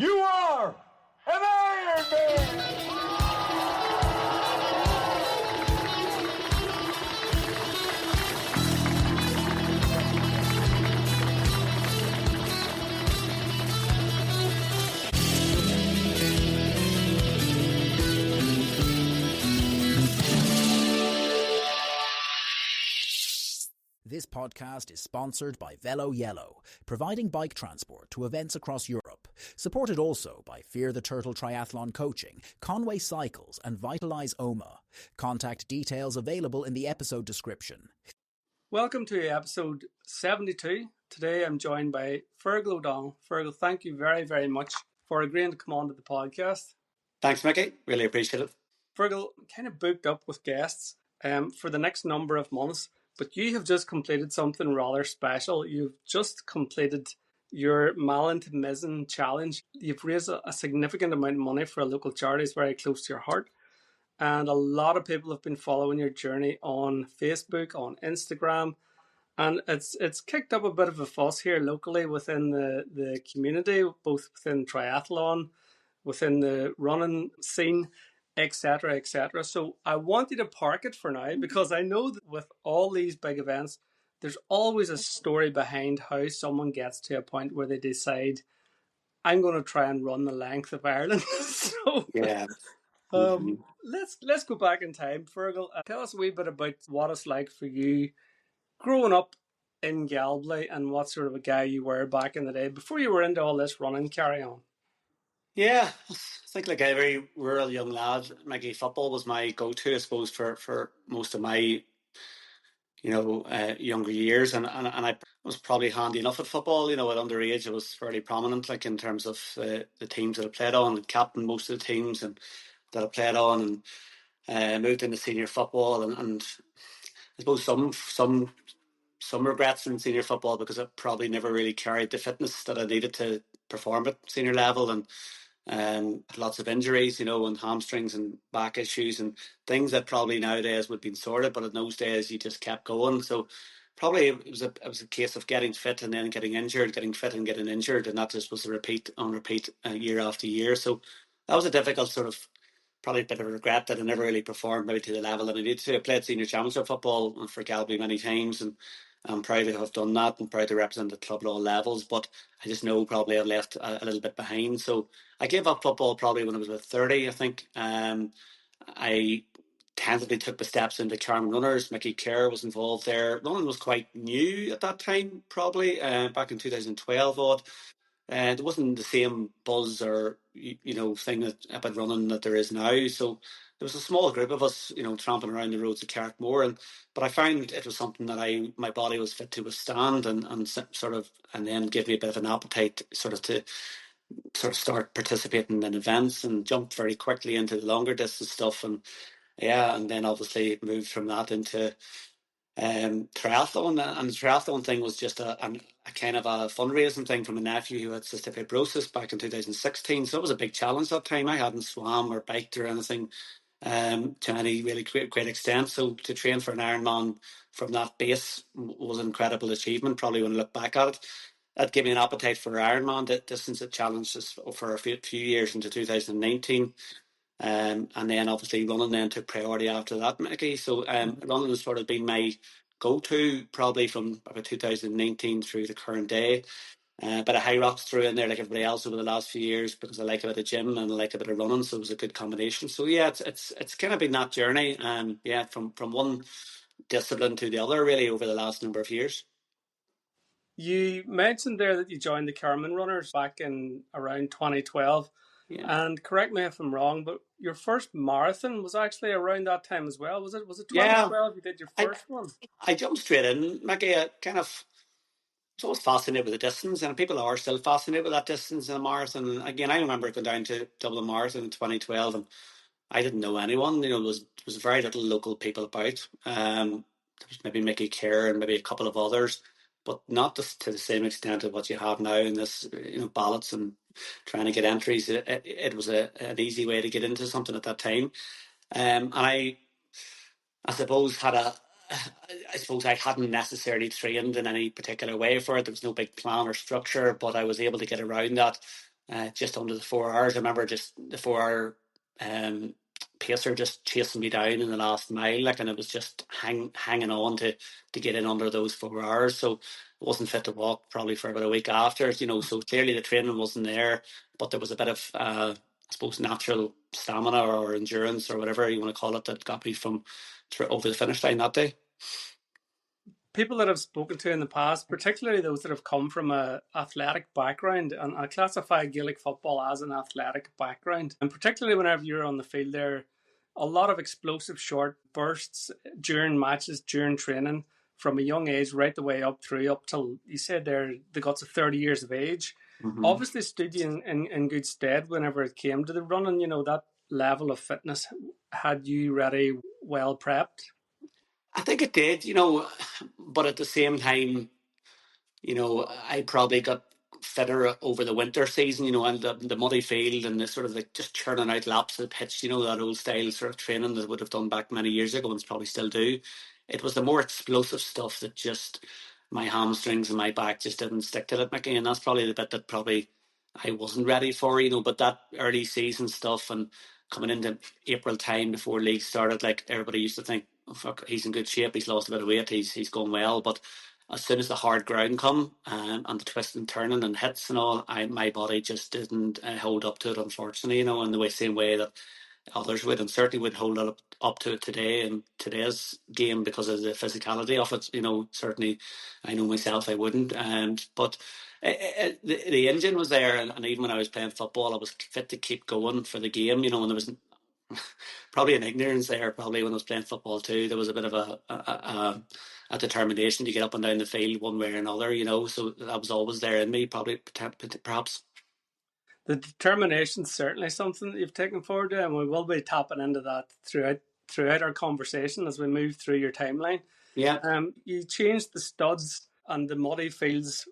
You are an Ironman! This podcast is sponsored by Velo Yellow, providing bike transport to events across Europe. Supported also by Fear the Turtle Triathlon Coaching, Conway Cycles and Vitalize Omagh. Contact details available in the episode description. Welcome to episode 72. Today I'm joined by Fergal O'Donnell. Fergal, thank you very, very much for agreeing to come on to the podcast. Thanks, Mickey. Really appreciate it. Fergal, kind of booked up with guests for the next number of months, but you have just completed something rather special. You've just completed your Malin to Mizzen challenge. You've raised a significant amount of money for a local charity. It's very close to your heart. And a lot of people have been following your journey on Facebook, on Instagram. And it's kicked up a bit of a fuss here locally within the community, both within triathlon, within the running scene, etc., etc. So I want you to park it for now, because I know that with all these big events, there's always a story behind how someone gets to a point where they decide, I'm going to try and run the length of Ireland. So Yeah. Let's go back in time, Fergal. Tell us a wee bit about what it's like for you growing up in Galway and what sort of a guy you were back in the day before you were into all this running. Carry on. Yeah, I think like every rural young lad, Mickey, football was my go-to, I suppose, for most of my, younger years. And I was probably handy enough at football. At underage, I was fairly prominent, like in terms of the teams that I played on, and captain most of the teams and that I played on, and moved into senior football. And I suppose some regrets in senior football, because I probably never really carried the fitness that I needed to perform at senior level, and lots of injuries, and hamstrings and back issues and things that probably nowadays would have been sorted, but in those days you just kept going. So probably it was a case of getting fit and then getting injured, getting fit and getting injured, and that just was a repeat year after year. So that was a difficult sort of, probably a bit of a regret that I never really performed maybe to the level that I needed to. I played senior championship football for Galway many times, and I'm proud to have done that and proud to represent the club at all levels, but I just know probably I've left a little bit behind. So I gave up football probably when I was about 30, I think. I tentatively took the steps into Carmen Runners. Mickey Kerr was involved there. Running was quite new at that time, probably, back in 2012 odd. There wasn't the same buzz or thing about running that there is now. So there was a small group of us, tramping around the roads of Carrickmore, but I found it was something that my body was fit to withstand, and then give me a bit of an appetite to start participating in events, and jumped very quickly into the longer distance stuff, and then obviously moved from that into triathlon. And the triathlon thing was just a kind of a fundraising thing from a nephew who had cystic fibrosis back in 2016. So it was a big challenge that time. I hadn't swam or biked or anything to any really great extent. So to train for an Ironman from that base was an incredible achievement, probably when I look back at it. That gave me an appetite for Ironman distance. It challenged us for a few years into 2019. And then obviously running then took priority after that, Mickey. So running has sort of been my go-to probably from about 2019 through the current day. But a high rocks through in there like everybody else over the last few years, because I like a bit of gym and I like a bit of running, so it was a good combination. So yeah, it's kind of been that journey, from one discipline to the other really over the last number of years. You mentioned there that you joined the Carmen Runners back in around 2012. Yeah. And correct me if I'm wrong, but your first marathon was actually around that time as well. Was it 2012 you did your first one? I jumped straight in, Mickey. I kind of was always fascinated with the distance, and people are still fascinated with that distance in a marathon. And again, I remember going down to Dublin Marathon in 2012, and I didn't know anyone. There was very little local people about. There was maybe Mickey Kerr and maybe a couple of others, but not to the same extent of what you have now in this, ballots and trying to get entries. It was an easy way to get into something at that time. And I suppose I hadn't necessarily trained in any particular way for it. There was no big plan or structure, but I was able to get around that just under the 4 hours. I remember just the 4 hour pacer just chasing me down in the last mile, like, and it was just hanging on to get in under those 4 hours. So I wasn't fit to walk probably for about a week after, you know. So clearly the training wasn't there, but there was a bit of I suppose natural stamina or endurance or whatever you want to call it that got me from over the finish line that day. People that I've spoken to in the past, particularly those that have come from a athletic background, and I classify Gaelic football as an athletic background, and particularly whenever you're on the field there, a lot of explosive short bursts during matches, during training, from a young age right the way up till you said there they got to 30 years of age. Mm-hmm. Obviously stood you in good stead whenever it came to the running. You know, that level of fitness had you ready, well prepped. I think it did, you know, but at the same time, you know, I probably got fitter over the winter season, you know, and the muddy field and the sort of like just churning out laps of the pitch, you know, that old style sort of training that I would have done back many years ago and probably still do. It was the more explosive stuff that just my hamstrings and my back just didn't stick to it, Mickey, and that's probably the bit that probably I wasn't ready for, you know. But that early season stuff and coming into April time before league started, like everybody used to think, oh, fuck, he's in good shape, he's lost a bit of weight, he's going well. But as soon as the hard ground come and the twisting, turning and hits and all, my body just didn't hold up to it, unfortunately, you know, in the same way that others would, and certainly would hold up to it today in today's game because of the physicality of it. You know, certainly I know myself I wouldn't. But the engine was there, and even when I was playing football, I was fit to keep going for the game, you know, and there was probably an ignorance there. Probably when I was playing football too, there was a bit of a determination to get up and down the field one way or another, you know. So that was always there in me. Probably, perhaps. The determination is certainly something that you've taken forward to, and we will be tapping into that throughout our conversation as we move through your timeline. Yeah. You changed the studs and the muddy fields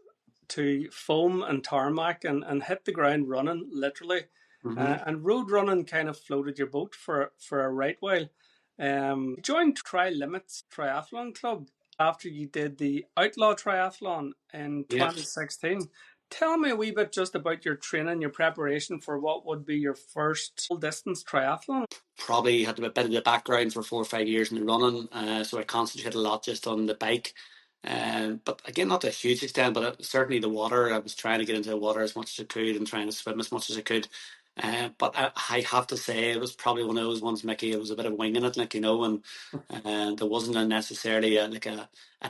to foam and tarmac and hit the ground running, literally. Mm-hmm. And road running kind of floated your boat for a right while. You joined Tri Limits Triathlon Club after you did the Outlaw Triathlon in 2016. Tell me a wee bit just about your training, your preparation for what would be your first full-distance triathlon. Probably had a bit of the background for 4 or 5 years in the running, so I concentrated a lot just on the bike. But again, not to a huge extent, but certainly the water. I was trying to get into the water as much as I could and trying to swim as much as I could. But I have to say it was probably one of those ones, Mickey. It was a bit of winging it, like, you know, and there wasn't necessarily a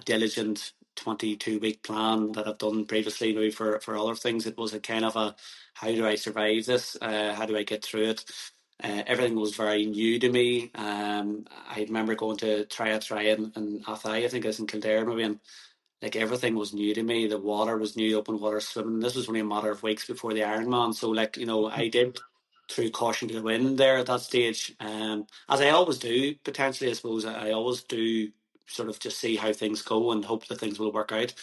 diligent 22-week plan that I've done previously, maybe for other things. It was a kind of a, how do I survive this? How do I get through it? Everything was very new to me. I remember going to try in Athy, I think it was in Kildare maybe, and like everything was new to me. The water was new, open water swimming. This was only a matter of weeks before the Ironman. So, like, you know, I did through caution to the wind there at that stage. As I always do, potentially, I suppose, I always do sort of just see how things go and hope that things will work out.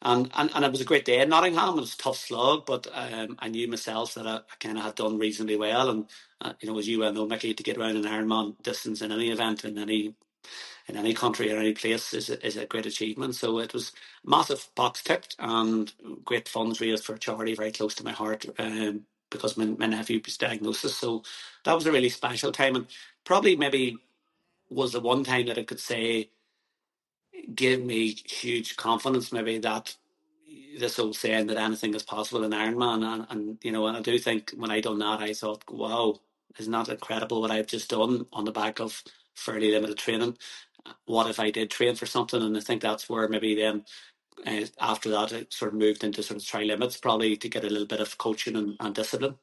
And it was a great day in Nottingham. It was a tough slog, but I knew myself that I kind of had done reasonably well. And, you know, as you well know, Mickey, to get around an Ironman distance in any event, in any country or any place is a great achievement. So it was massive box ticked and great funds raised for a charity very close to my heart because my nephew was diagnosed. So that was a really special time, and probably maybe was the one time that I could say gave me huge confidence, maybe, that this old saying that anything is possible in Ironman. And you know, and I do think when I done that, I thought, wow, isn't that incredible what I've just done on the back of fairly limited training? What if I did train for something? And I think that's where maybe then after that it sort of moved into sort of Tri Limits, probably to get a little bit of coaching and discipline.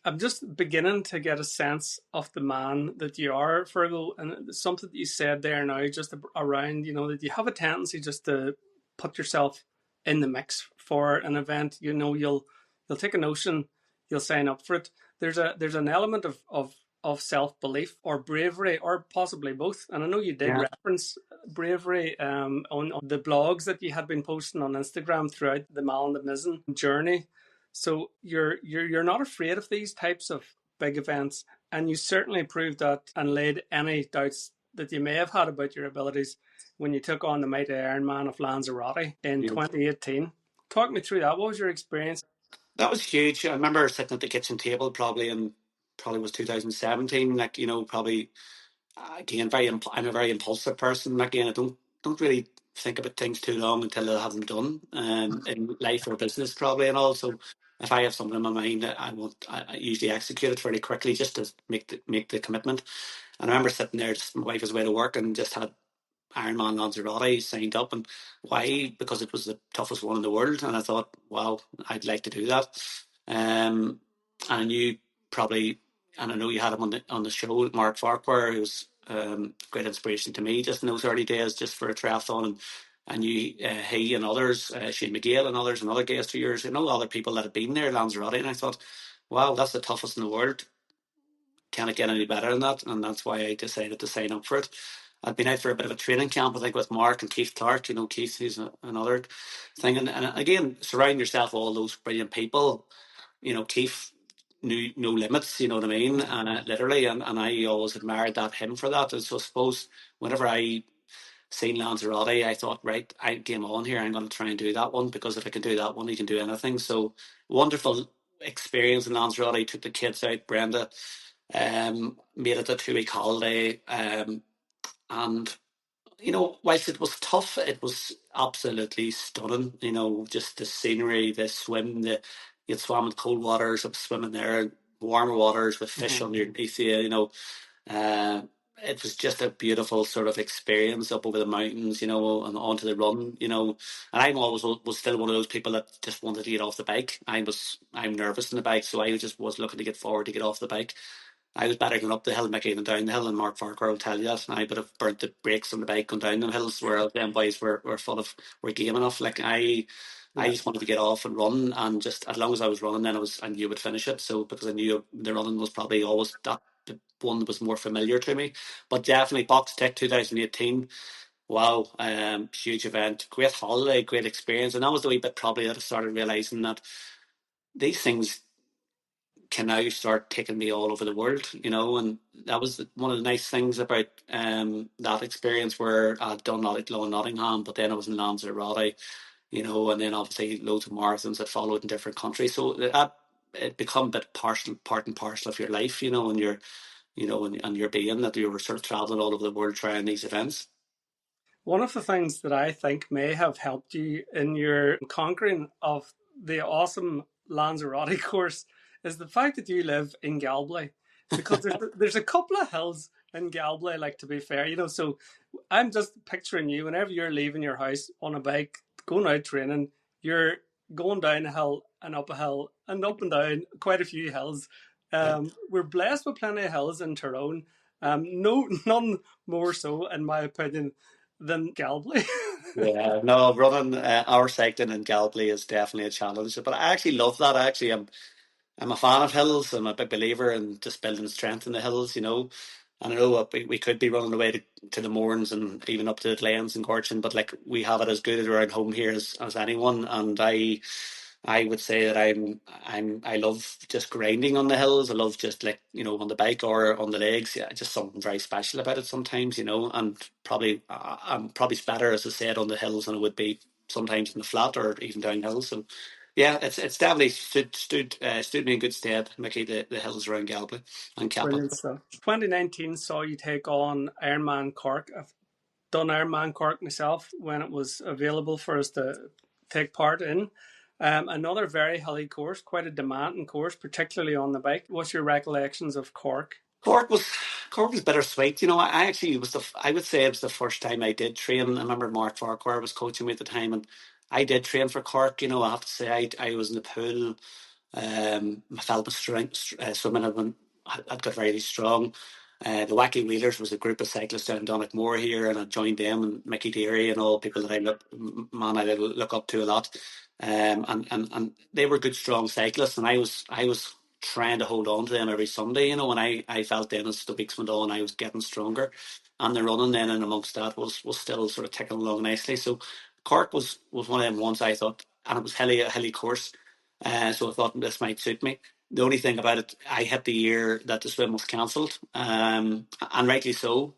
I'm just beginning to get a sense of the man that you are, Fergal, and something that you said there now, just around, you know, that you have a tendency just to put yourself in the mix for an event. You know, you'll take a notion, you'll sign up for it. There's an element of self-belief or bravery, or possibly both. And I know you did reference bravery on the blogs that you had been posting on Instagram throughout the Mal and the Mizzen journey. So you're not afraid of these types of big events, and you certainly proved that and laid any doubts that you may have had about your abilities when you took on the mighty Ironman of Lanzarote in 2018. Talk me through that. What was your experience? That was huge. I remember sitting at the kitchen table probably was 2017. Like, probably again, I'm a very impulsive person. Again, I don't really think about things too long until I have them done, in life or business probably. And also, if I have something in my mind, I usually execute it fairly quickly just to make the commitment. And I remember sitting there, just my wife was away to work, and just had Ironman Lanzarote signed up. And why? Because it was the toughest one in the world, and I thought, wow, I'd like to do that. And I knew probably, and I know you had him on the show, Mark Farquhar, who was great inspiration to me just in those early days, just for a triathlon. And I knew he and others, Shane McGill and others, and other guests for years, other people that had been there, Lanzarote, and I thought, wow, that's the toughest in the world. Can it get any better than that? And that's why I decided to sign up for it. I'd been out for a bit of a training camp, I think, with Mark and Keith Clark. Keith, who's another thing. And again, surround yourself with all those brilliant people. Keith knew no limits, you know what I mean? And literally, and I always admired him for that. And so I suppose whenever I seen Lanzarote, I thought, right, I came on here, I'm going to try and do that one, because if I can do that one, you can do anything. So wonderful experience in Lanzarote. Took the kids out, Brenda, made it a 2 week holiday, and whilst it was tough, it was absolutely stunning. Just the scenery, the swim, you'd swam in cold waters, I was swimming there, warmer waters with fish underneath you. Uh, it was just a beautiful sort of experience up over the mountains, and onto the run, And I'm always was still one of those people that just wanted to get off the bike. I'm nervous on the bike, so I just was looking to get forward to get off the bike. I was better going up the hill, Mickey, than down the hill, and Mark Farquhar will tell you that. And I would have burnt the brakes on the bike going down them hills, where them boys were were game enough. Like I just wanted to get off and run, and just as long as I was running, then I knew I would finish it. So because I knew the running was probably always the one that was more familiar to me. But definitely Box Tech 2018. Wow, huge event, great holiday, great experience, and that was the wee bit probably that I started realizing that these things can now start taking me all over the world, and that was one of the nice things about that experience, where I'd done Low in Nottingham, but then I was in Lanzarote, and then obviously loads of marathons that followed in different countries. So that it become a bit part and parcel of your life, and and your being, that you were sort of traveling all over the world trying these events. One of the things that I think may have helped you in your conquering of the awesome Lanzarote course is the fact that you live in Galway, because there's a couple of hills in Galway, like, to be fair, so I'm just picturing you whenever you're leaving your house on a bike, going out training, you're going down a hill and up a hill and up and down quite a few hills. Yeah. We're blessed with plenty of hills in Tyrone. No, none more so, in my opinion, than Galway. Yeah, no, running our cycling in Galway is definitely a challenge, but I actually love that. I'm a fan of hills. I'm a big believer in just building strength in the hills, And I know we could be running away to the Mourns and even up to the Glens and Gorchin, but like, we have it as good around home here as anyone. And I would say that I love just grinding on the hills. I love just, like, on the bike or on the legs. Yeah, just something very special about it sometimes, And probably I'm probably better, as I said, on the hills than I would be sometimes in the flat or even downhill. So yeah, it's definitely stood me in good stead, Mickey, the hills around Galway and Kappa. Brilliant stuff. 2019 saw you take on Ironman Cork. I've done Ironman Cork myself when it was available for us to take part in. Another very hilly course, quite a demanding course, particularly on the bike. What's your recollections of Cork? Cork was Cork was bittersweet. I actually I would say it was the first time I did train. I remember Mark Farquhar was coaching me at the time, and I did train for Cork. I have to say I was in the pool. I felt my strength swimming had got very strong. The Wacky Wheelers was a group of cyclists down in Donegal here, and I joined them, and Mickey Deary and all people that I look up to a lot. And they were good, strong cyclists, and I was trying to hold on to them every Sunday, and I felt then as the weeks went on, I was getting stronger, and the running then and amongst that was still sort of ticking along nicely. So Cork was one of them ones I thought, and it was a hilly course, so I thought this might suit me. The only thing about it, I hit the year that the swim was cancelled, and rightly so.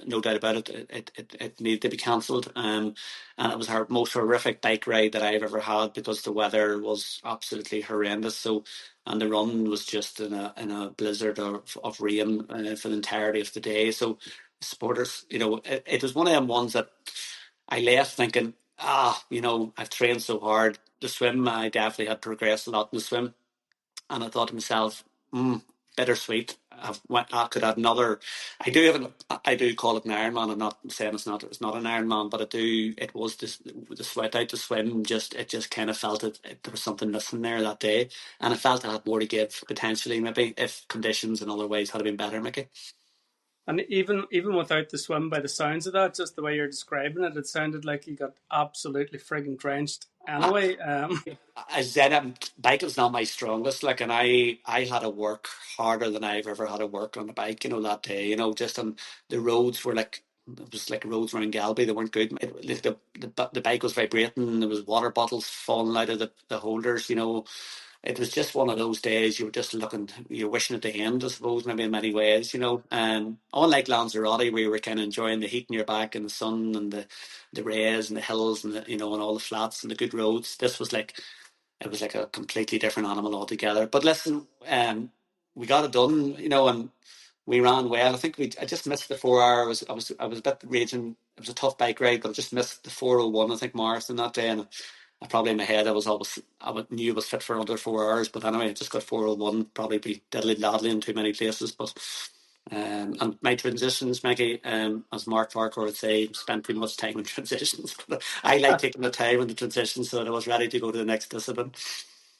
No doubt about it. It needed to be cancelled, and it was our most horrific bike ride that I've ever had because the weather was absolutely horrendous. So, and the run was just in a blizzard of rain for the entirety of the day. So, supporters, it was one of them ones that I left thinking, I've trained so hard. The swim, I definitely had progressed a lot in the swim, and I thought to myself, bittersweet. I could add another. I do call it an Ironman. I'm not saying it's not. It's not an Ironman, but I do. It was this the sweat out to swim. It just kind of felt there was something missing there that day, and I felt I had more to give potentially. Maybe if conditions and other ways had been better, Mickey. And even without the swim, by the sounds of that, just the way you're describing it, it sounded like you got absolutely frigging drenched. Anyway, As said, biking's not my strongest. Like, and I had to work harder than I've ever had to work on a bike. That day. Just on the roads were like it was like roads around Galway. They weren't good. The bike was vibrating. There was water bottles falling out of the holders. It was just one of those days you were just looking, you're wishing at the end, I suppose, maybe in many ways. Unlike Lanzarote, where you were kind of enjoying the heat in your back and the sun and the rays and the hills and and all the flats and the good roads. It was like a completely different animal altogether. But listen, we got it done, and we ran well. I think I just missed the 4 hour. I was a bit raging. It was a tough bike ride, but I just missed the 4:01, I think, marathon that day, and I probably in my head knew I was fit for under 4 hours, but anyway, I just got 4:01. Probably be diddly daddly in too many places, but and my transitions, Maggie, as Mark Farquhar would say, spent too much time in transitions. But I like taking the time in the transitions so that I was ready to go to the next discipline.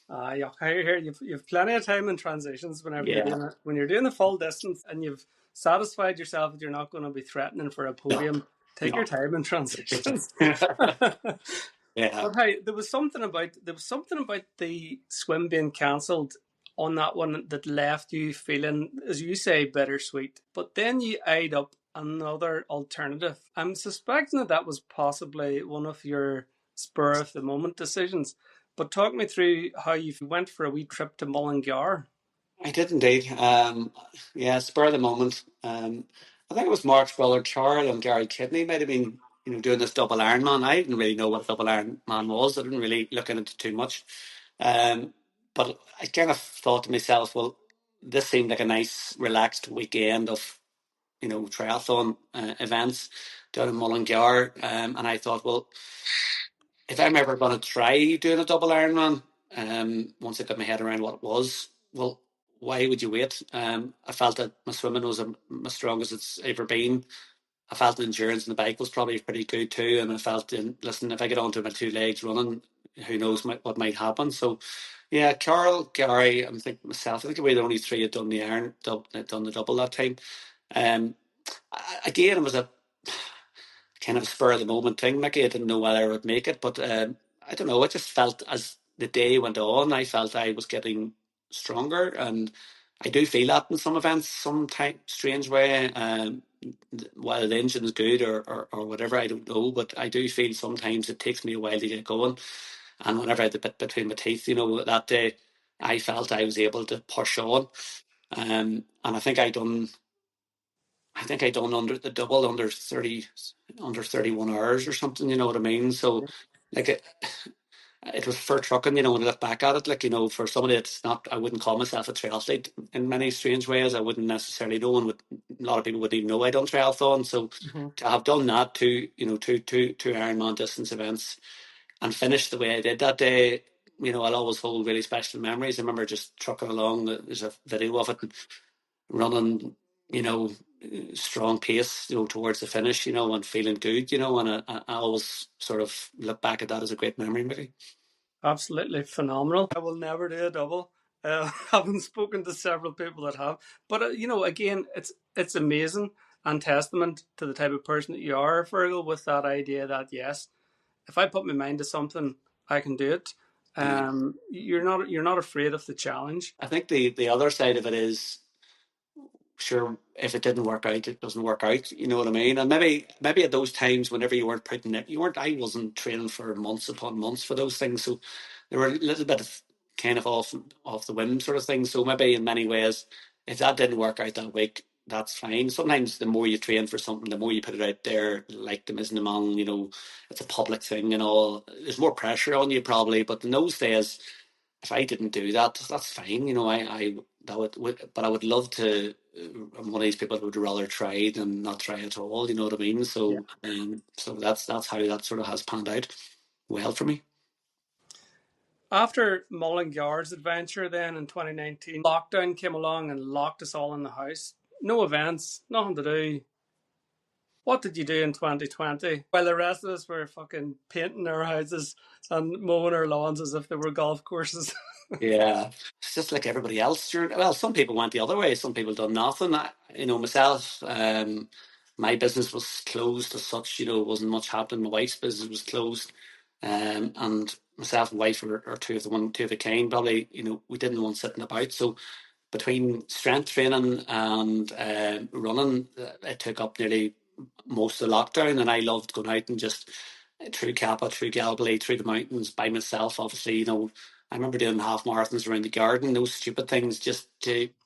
yeah, here you've plenty of time in transitions whenever you're Yeah. doing it. When you're doing the full distance and you've satisfied yourself that you're not going to be threatening for a podium, take your No. time in transitions. Yeah. But hey, there was something about the swim being cancelled on that one that left you feeling, as you say, bittersweet. But then you eyed up another alternative. I'm suspecting that was possibly one of your spur of the moment decisions. But talk me through how you went for a wee trip to Mullingar. I did indeed. Yeah, spur of the moment. I think it was Mark's brother Charles and Gary Kidney might have been, doing this double Ironman. I didn't really know what a double Ironman was. I didn't really look into it too much. But I kind of thought to myself, well, this seemed like a nice, relaxed weekend of, triathlon events down in Mullingar. And I thought, well, if I'm ever going to try doing a double Ironman, once I got my head around what it was, well, why would you wait? I felt that my swimming was my strongest it's ever been. I felt the endurance in the bike was probably pretty good too, and I felt, listen, if I get onto my two legs running, who knows what might happen. So, yeah, Carl, Gary, I think myself, I think we were the only three had done done the double that time. Um, Again, it was a kind of a spur of the moment thing, Mickey. I didn't know whether I would make it, but I don't know. I just felt as the day went on, I felt I was getting stronger, and I do feel that in some events, some type strange way. Whether the engine's good or whatever, I don't know, but I do feel sometimes it takes me a while to get going. And whenever I had the bit between my teeth, that day, I felt I was able to push on. And I think I done under the double under 31 hours or something, you know what I mean? So like it was for trucking, when I look back at it, like, for somebody that's not, I wouldn't call myself a triathlete in many strange ways. I wouldn't necessarily know, and a lot of people wouldn't even know I done triathlon. So to have done that, two Ironman distance events and finish the way I did that day, I'll always hold really special memories. I remember just trucking along. There's a video of it, and running, you know, strong pace, towards the finish, and feeling good, and I always sort of look back at that as a great memory, maybe. Absolutely phenomenal. I will never do a double. Having spoken to several people that have, but again, it's amazing and testament to the type of person that you are, Fergal, with that idea that yes, if I put my mind to something, I can do it. Yeah. You're not afraid of the challenge. I think the other side of it is, sure, if it didn't work out, it doesn't work out. You know what I mean? And maybe at those times, whenever you weren't putting it, I wasn't training for months upon months for those things. So there were a little bit of kind of off the whim sort of thing. So maybe in many ways, if that didn't work out that week, that's fine. Sometimes the more you train for something, the more you put it out there, like the Missing the Man, it's a public thing and all. There's more pressure on you probably, but in those days, if I didn't do that, that's fine. But I would love to. I'm one of these people who would rather try than not try at all. You know what I mean? Yeah. So that's how that sort of has panned out well for me. After Mullingar's adventure then in 2019, lockdown came along and locked us all in the house. No events, nothing to do. What did you do in 2020? While the rest of us were fucking painting our houses and mowing our lawns as if they were golf courses. Yeah, it's just like everybody else. Well, some people went the other way. Some people done nothing. Myself, my business was closed as such. Wasn't much happening. My wife's business was closed, and myself and wife are two of the kind. Probably, we didn't want sitting about. So between strength training and running, it took up nearly most of the lockdown, and I loved going out and just through Kappa, through Galway, through the mountains by myself. Obviously, I remember doing half marathons around the garden, those stupid things,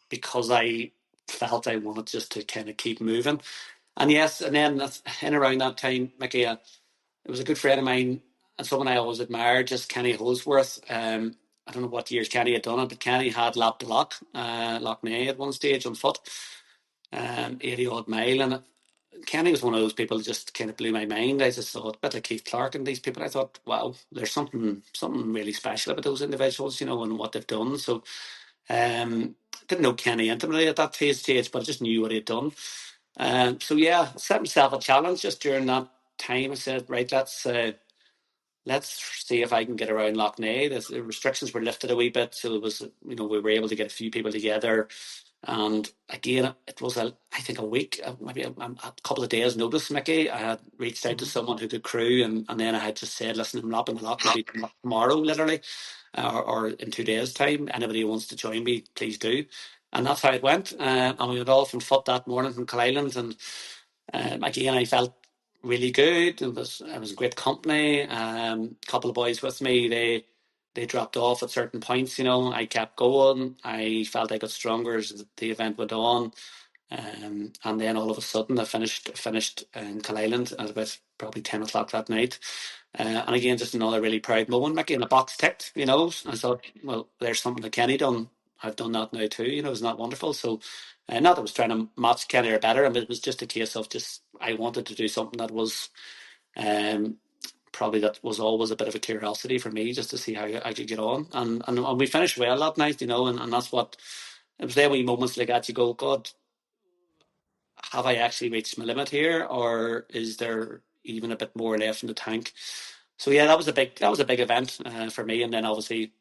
because I felt I wanted just to kind of keep moving. And yes, and then in around that time, Mickey, it was a good friend of mine and someone I always admired, just Kenny Holsworth. I don't know what years Kenny had done it, but Kenny had lapped the Loch Ness at one stage on foot, 80 odd mile. And Kenny was one of those people that just kind of blew my mind. I just thought, a bit like Keith Clark and these people, I thought, wow, there's something really special about those individuals, and what they've done. So didn't know Kenny intimately at that stage, but I just knew what he had done. So yeah, set myself a challenge just during that time. I said, right, let's see if I can get around Loch Ness. The restrictions were lifted a wee bit, so it was, we were able to get a few people together. And again, it was I think a week, maybe a couple of days notice, Mickey. I had reached out to someone who could crew, and then I had just said, listen, I'm lapping the lock maybe tomorrow, literally, or in 2 days' time. Anybody who wants to join me, please do. And that's how it went. And we went off and foot that morning from Kyle, and again, I felt really good. It was great company. A couple of boys with me, they dropped off at certain points. I kept going. I felt I got stronger as the event went on. And then all of a sudden I finished in Kyle Island at about probably 10 o'clock that night. And again, just another really proud moment, Mickey, in the box ticked, I thought, well, there's something that Kenny done. I've done that now too, isn't that wonderful? So not that I was trying to match Kenny or better, it was just a case of I wanted to do something that was probably that was always a bit of a curiosity for me, just to see how I could get on. And we finished well that night, and that's what, it was there wee moments like that you go, God, have I actually reached my limit here, or is there even a bit more left in the tank? So yeah, that was a big event for me. And then obviously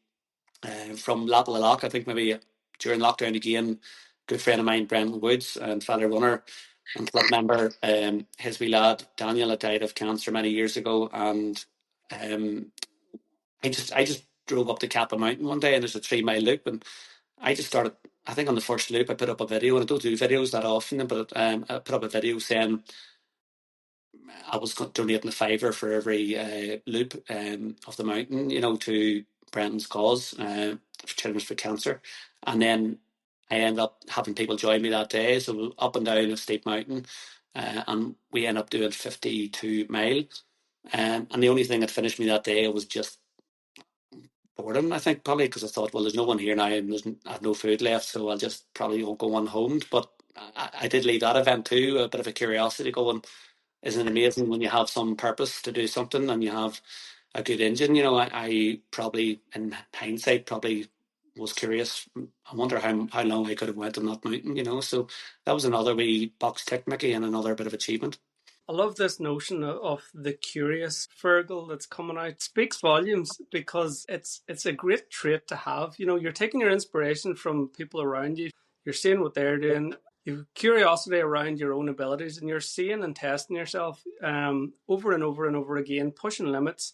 from Loch, I think maybe during lockdown again, good friend of mine, Brendan Woods, and fellow runner and club member, his wee lad Daniel had died of cancer many years ago, and I just drove up the Kappa Mountain one day, and there's a 3 mile loop, and I just started. I think on the first loop, I put up a video, and I don't do videos that often, but I put up a video saying I was donating a fiver for every loop of the mountain, to Brenton's cause, for Children's for Cancer. And then I ended up having people join me that day. So up and down a steep mountain, and we ended up doing 52 miles. And the only thing that finished me that day was just boredom, I think, probably, because I thought, well, there's no one here now, and I have no food left, so I'll just probably won't go on home. But I did leave that event too, a bit of a curiosity going, isn't it amazing when you have some purpose to do something and you have a good engine? I probably, in hindsight, probably was curious. I wonder how long I could have went on that mountain, So that was another wee box tick, Mickey, and another bit of achievement. I love this notion of the curious Fergal that's coming out. It speaks volumes because it's a great trait to have. You're taking your inspiration from people around you. You're seeing what they're doing. You've curiosity around your own abilities, and you're seeing and testing yourself over and over and over again, pushing limits,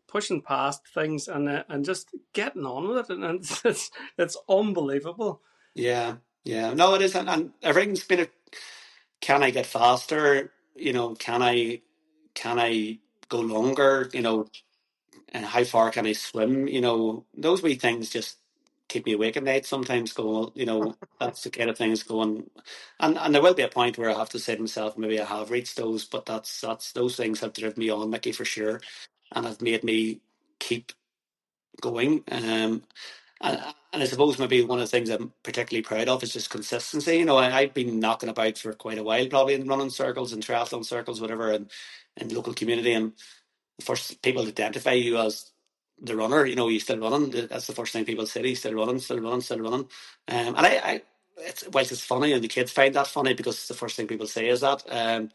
pushing past things, and just getting on with it. And it's unbelievable. Yeah. No, it is, and everything's been can I get faster? Can I go longer? And how far can I swim? Those wee things just keep me awake at night sometimes, going, well, you know, that's the kind of things going. And there will be a point where I have to say to myself, maybe I have reached those, but that's those things have driven me on, Mickey, for sure, and have made me keep going. And I suppose maybe one of the things I'm particularly proud of is just consistency. You know, I've been knocking about for quite a while, probably in running circles and triathlon circles, whatever, and in the local community. And the first people to identify you as the runner, you know, you still running. That's the first thing people say. You still running, still running, still running. And whilst it's funny, and the kids find that funny because the first thing people say is that.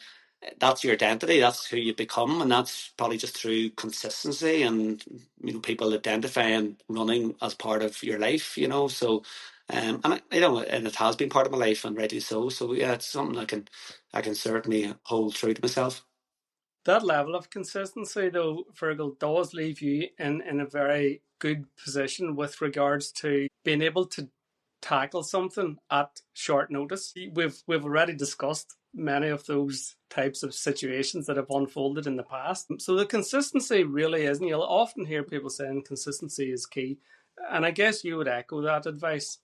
That's your identity. That's who you become, and that's probably just through consistency and, you know, people identifying running as part of your life. You know, so you know, and it has been part of my life, and rightly so. So yeah, it's something I can certainly hold true to myself. That level of consistency, though, Fergal, does leave you in a very good position with regards to being able to tackle something at short notice. We've already discussed many of those types of situations that have unfolded in the past. So the consistency really is, and you'll often hear people saying consistency is key. And I guess you would echo that advice.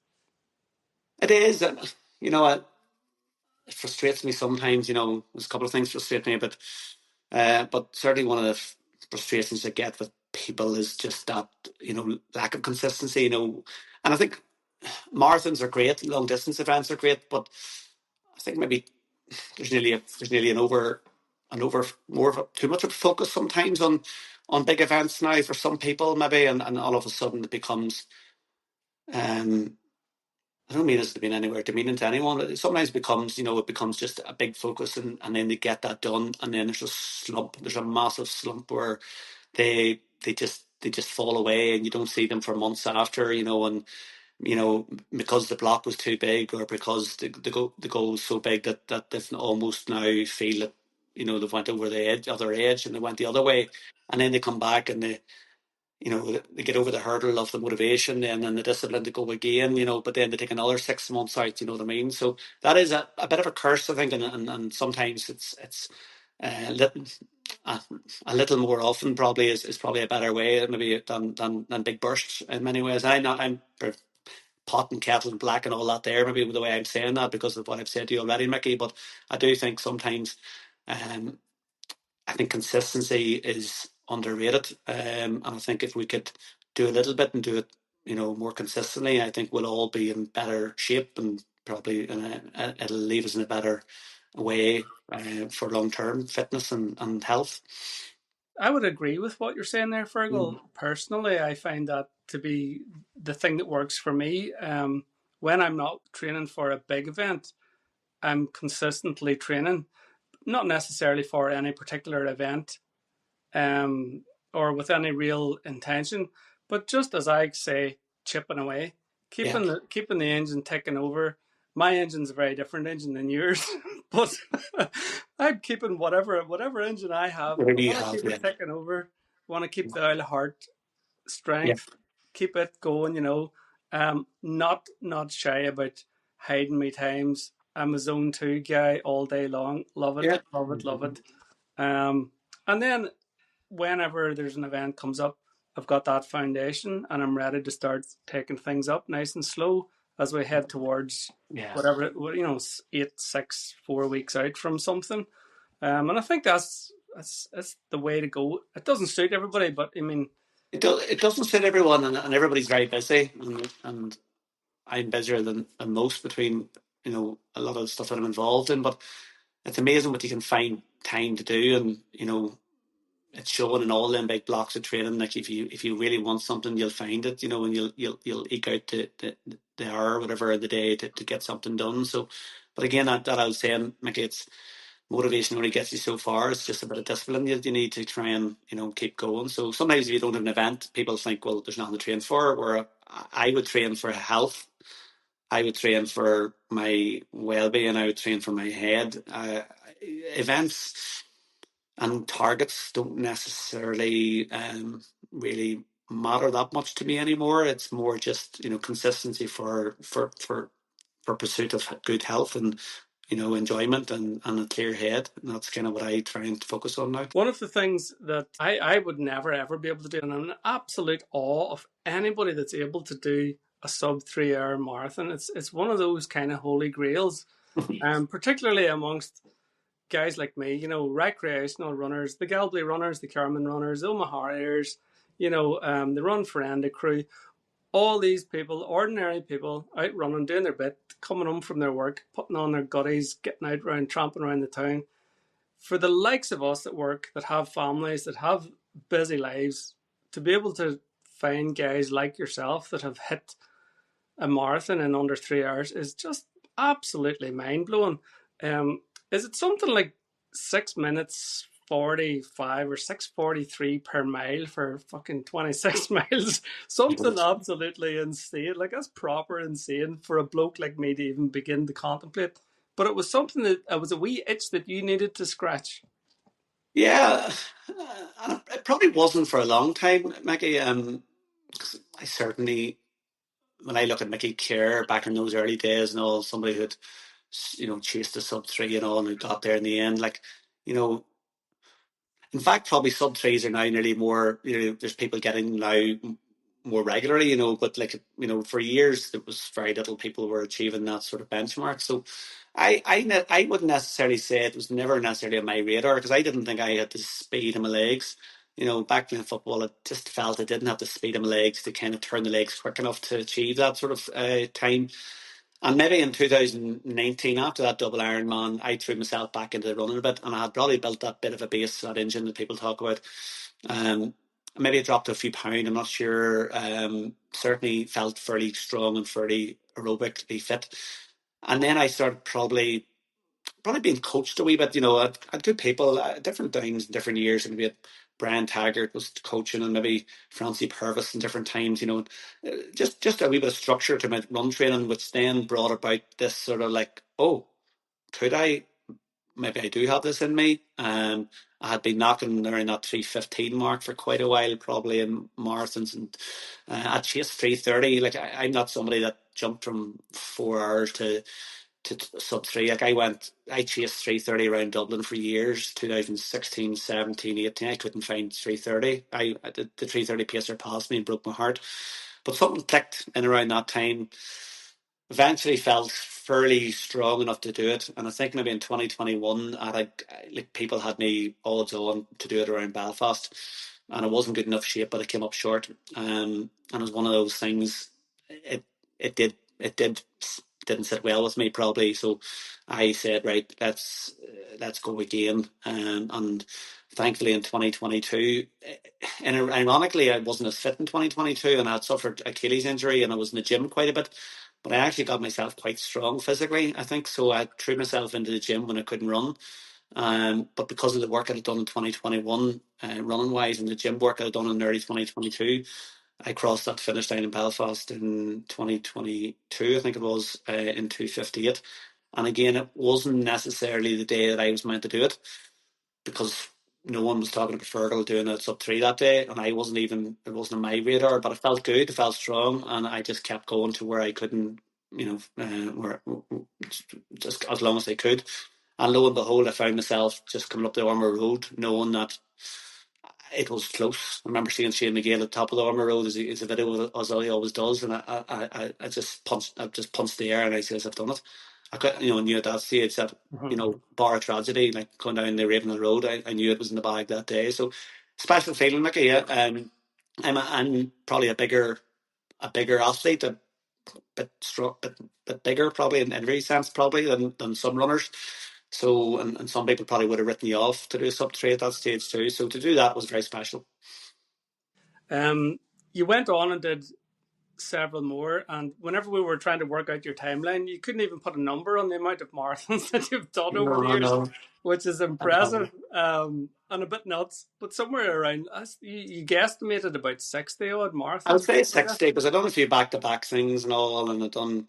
It is, you know, it frustrates me sometimes. You know, there's a couple of things frustrate me, but certainly one of the frustrations I get with people is just that, you know, lack of consistency. You know, and I think marathons are great, long distance events are great, but I think maybe there's nearly an over more of too much of a focus sometimes on big events now for some people maybe, and all of a sudden it becomes I don't mean this to be anywhere demeaning to anyone. It sometimes becomes, you know, it becomes just a big focus, and then they get that done, and then there's a slump. There's a massive slump where they just fall away, and you don't see them for months after, you know, and you know, because the block was too big, or because the goal was so big that they almost now feel that, you know, they've went over the other edge, and they went the other way, and then they come back and they, you know, they get over the hurdle of the motivation and then the discipline to go again, you know, but then they take another 6 months out, you know what I mean? So that is a bit of a curse, I think, and sometimes it's uh, a little more often probably is probably a better way maybe than big bursts in many ways. I'm pot and kettle and black and all that there, maybe with the way I'm saying that because of what I've said to you already, Mickey, but I do think sometimes um, I think consistency is underrated, and I think if we could do a little bit and do it, you know, more consistently, I think we'll all be in better shape, and probably it'll leave us in a better way for long term fitness and health. I would agree with what you're saying there, Fergal. Mm. Personally, I find that to be the thing that works for me. When I'm not training for a big event, I'm consistently training, not necessarily for any particular event, um, or with any real intention, but just as I say, chipping away, Yeah, keeping the engine ticking over. My engine's a very different engine than yours, but I'm keeping whatever engine I have. whatever I you want to have, keep yeah, it ticking over. I want to keep the oil heart yeah, strength, keep it going. Not shy about hiding me times. I'm a zone 2 guy all day long. Love it, yeah. love it, love it. Um, and then whenever there's an event comes up, I've got that foundation and I'm ready to start taking things up nice and slow as we head towards Yeah. whatever, 8, 6, 4 weeks out from something. And I think that's the way to go. It doesn't suit everybody, but I mean, It doesn't fit everyone, and everybody's very busy, and I'm busier than most between, you know, a lot of the stuff that I'm involved in, but it's amazing what you can find time to do, and you know, it's showing in all them big blocks of training. Like if you really want something, you'll find it, you know, and you'll eke out the hour or whatever in the day to get something done. So, but again, that I was saying, Mickey, it's motivation only gets you so far. It's just a bit of discipline you need to try and, you know, keep going. So sometimes if you don't have an event, people think, well, there's nothing to train for. Where I would train for health, I would train for my well-being, I would train for my head. Events and targets don't necessarily really matter that much to me anymore. It's more just, you know, consistency for pursuit of good health and, you know, enjoyment and a clear head. And that's kind of what I try and focus on now. one of the things that I would never ever be able to do, and I'm in absolute awe of anybody that's able to do a sub 3 hour marathon. It's one of those kind of holy grails, particularly amongst guys like me, recreational runners, the Galway runners, the Carman runners, the Omagh, the Run Friend crew. All these people, ordinary people, out running, doing their bit, coming home from their work, putting on their gutties, getting out around, tramping around the town. For the likes of us at work that have families, that have busy lives, to be able to find guys like yourself that have hit a marathon in under 3 hours is just absolutely mind blowing. Is it something like 6 minutes 45 or 6:43 per mile for fucking 26 miles? Something absolutely insane. Like, that's proper insane for a bloke like me to even begin to contemplate. But it was something that it was a wee itch that you needed to scratch. Yeah, and it probably wasn't for a long time, Mickey. 'Cause I certainly, when I look at Mickey Kerr back in those early days and all, somebody who'd, chased the sub three and all, and who got there in the end, like, you know, in fact, probably sub threes are now nearly more, there's people getting now more regularly, but like, for years, there was very little people were achieving that sort of benchmark. So I wouldn't necessarily say it was never necessarily on my radar, because I didn't think I had the speed in my legs. Back playing football, I just felt I didn't have the speed in my legs to kind of turn the legs quick enough to achieve that sort of time. And maybe in 2019, after that double Ironman, I threw myself back into the running a bit, and I had probably built that bit of a base, that engine that people talk about. Maybe I dropped a few pounds, I'm not sure. Certainly felt fairly strong and fairly aerobically fit. And then I started probably being coached a wee bit. I had good people, different times, different years. And maybe Brian Taggart was coaching, and maybe Francie Purvis in different times. Just a wee bit of structure to my run training, which then brought about this sort of like, oh, could I? Maybe I do have this in me. I had been knocking around that 3:15 mark for quite a while, probably in marathons, and I chased 3:30. Like, I'm not somebody that jumped from 4 hours to sub three. Like, I chased 3:30 around Dublin for years, 2016, 17, 18. I couldn't find 3:30. I did the 3:30 pacer passed me and broke my heart. But something clicked in around that time. Eventually felt fairly strong enough to do it, and I think maybe in 2021, like, people had me odds on to do it around Belfast, and I wasn't good enough shape, but I came up short. And it was one of those things. It didn't sit well with me, probably. So I said, right, let's go again. And thankfully in 2022, and ironically, I wasn't as fit in 2022, and I had suffered Achilles injury, and I was in the gym quite a bit. But I actually got myself quite strong physically, I think. So I threw myself into the gym when I couldn't run. But because of the work I had done in 2021, running wise, and the gym work I had done in early 2022, I crossed that finish line in Belfast in 2022, I think it was, in 2:58. And again, it wasn't necessarily the day that I was meant to do it, because no one was talking about Fergal doing a sub three that day, and it wasn't on my radar. But it felt good, it felt strong, and I just kept going to where I couldn't, where just as long as I could. And lo and behold, I found myself just coming up the Omagh Road, knowing that it was close. I remember seeing Shane McGill at the top of the Omagh Road, as a video, as he always does, and I just punched the air, and I says, I've done it. I could, knew at that stage that, bar a tragedy, like going down the Ravenhill Road, I knew it was in the bag that day. So special feeling, Mickey. Yeah. I'm probably a bigger athlete, a bit strong, bit bigger, probably in every sense, probably than some runners. So, and some people probably would have written you off to do a sub three at that stage too. So to do that was very special. You went on and did several more, and whenever we were trying to work out your timeline, you couldn't even put a number on the amount of marathons that you've done over the years, which is impressive, and a bit nuts. But somewhere around, you guesstimated about 60 odd marathons. I would say 60, because I've done a few back-to-back things and all, and I've done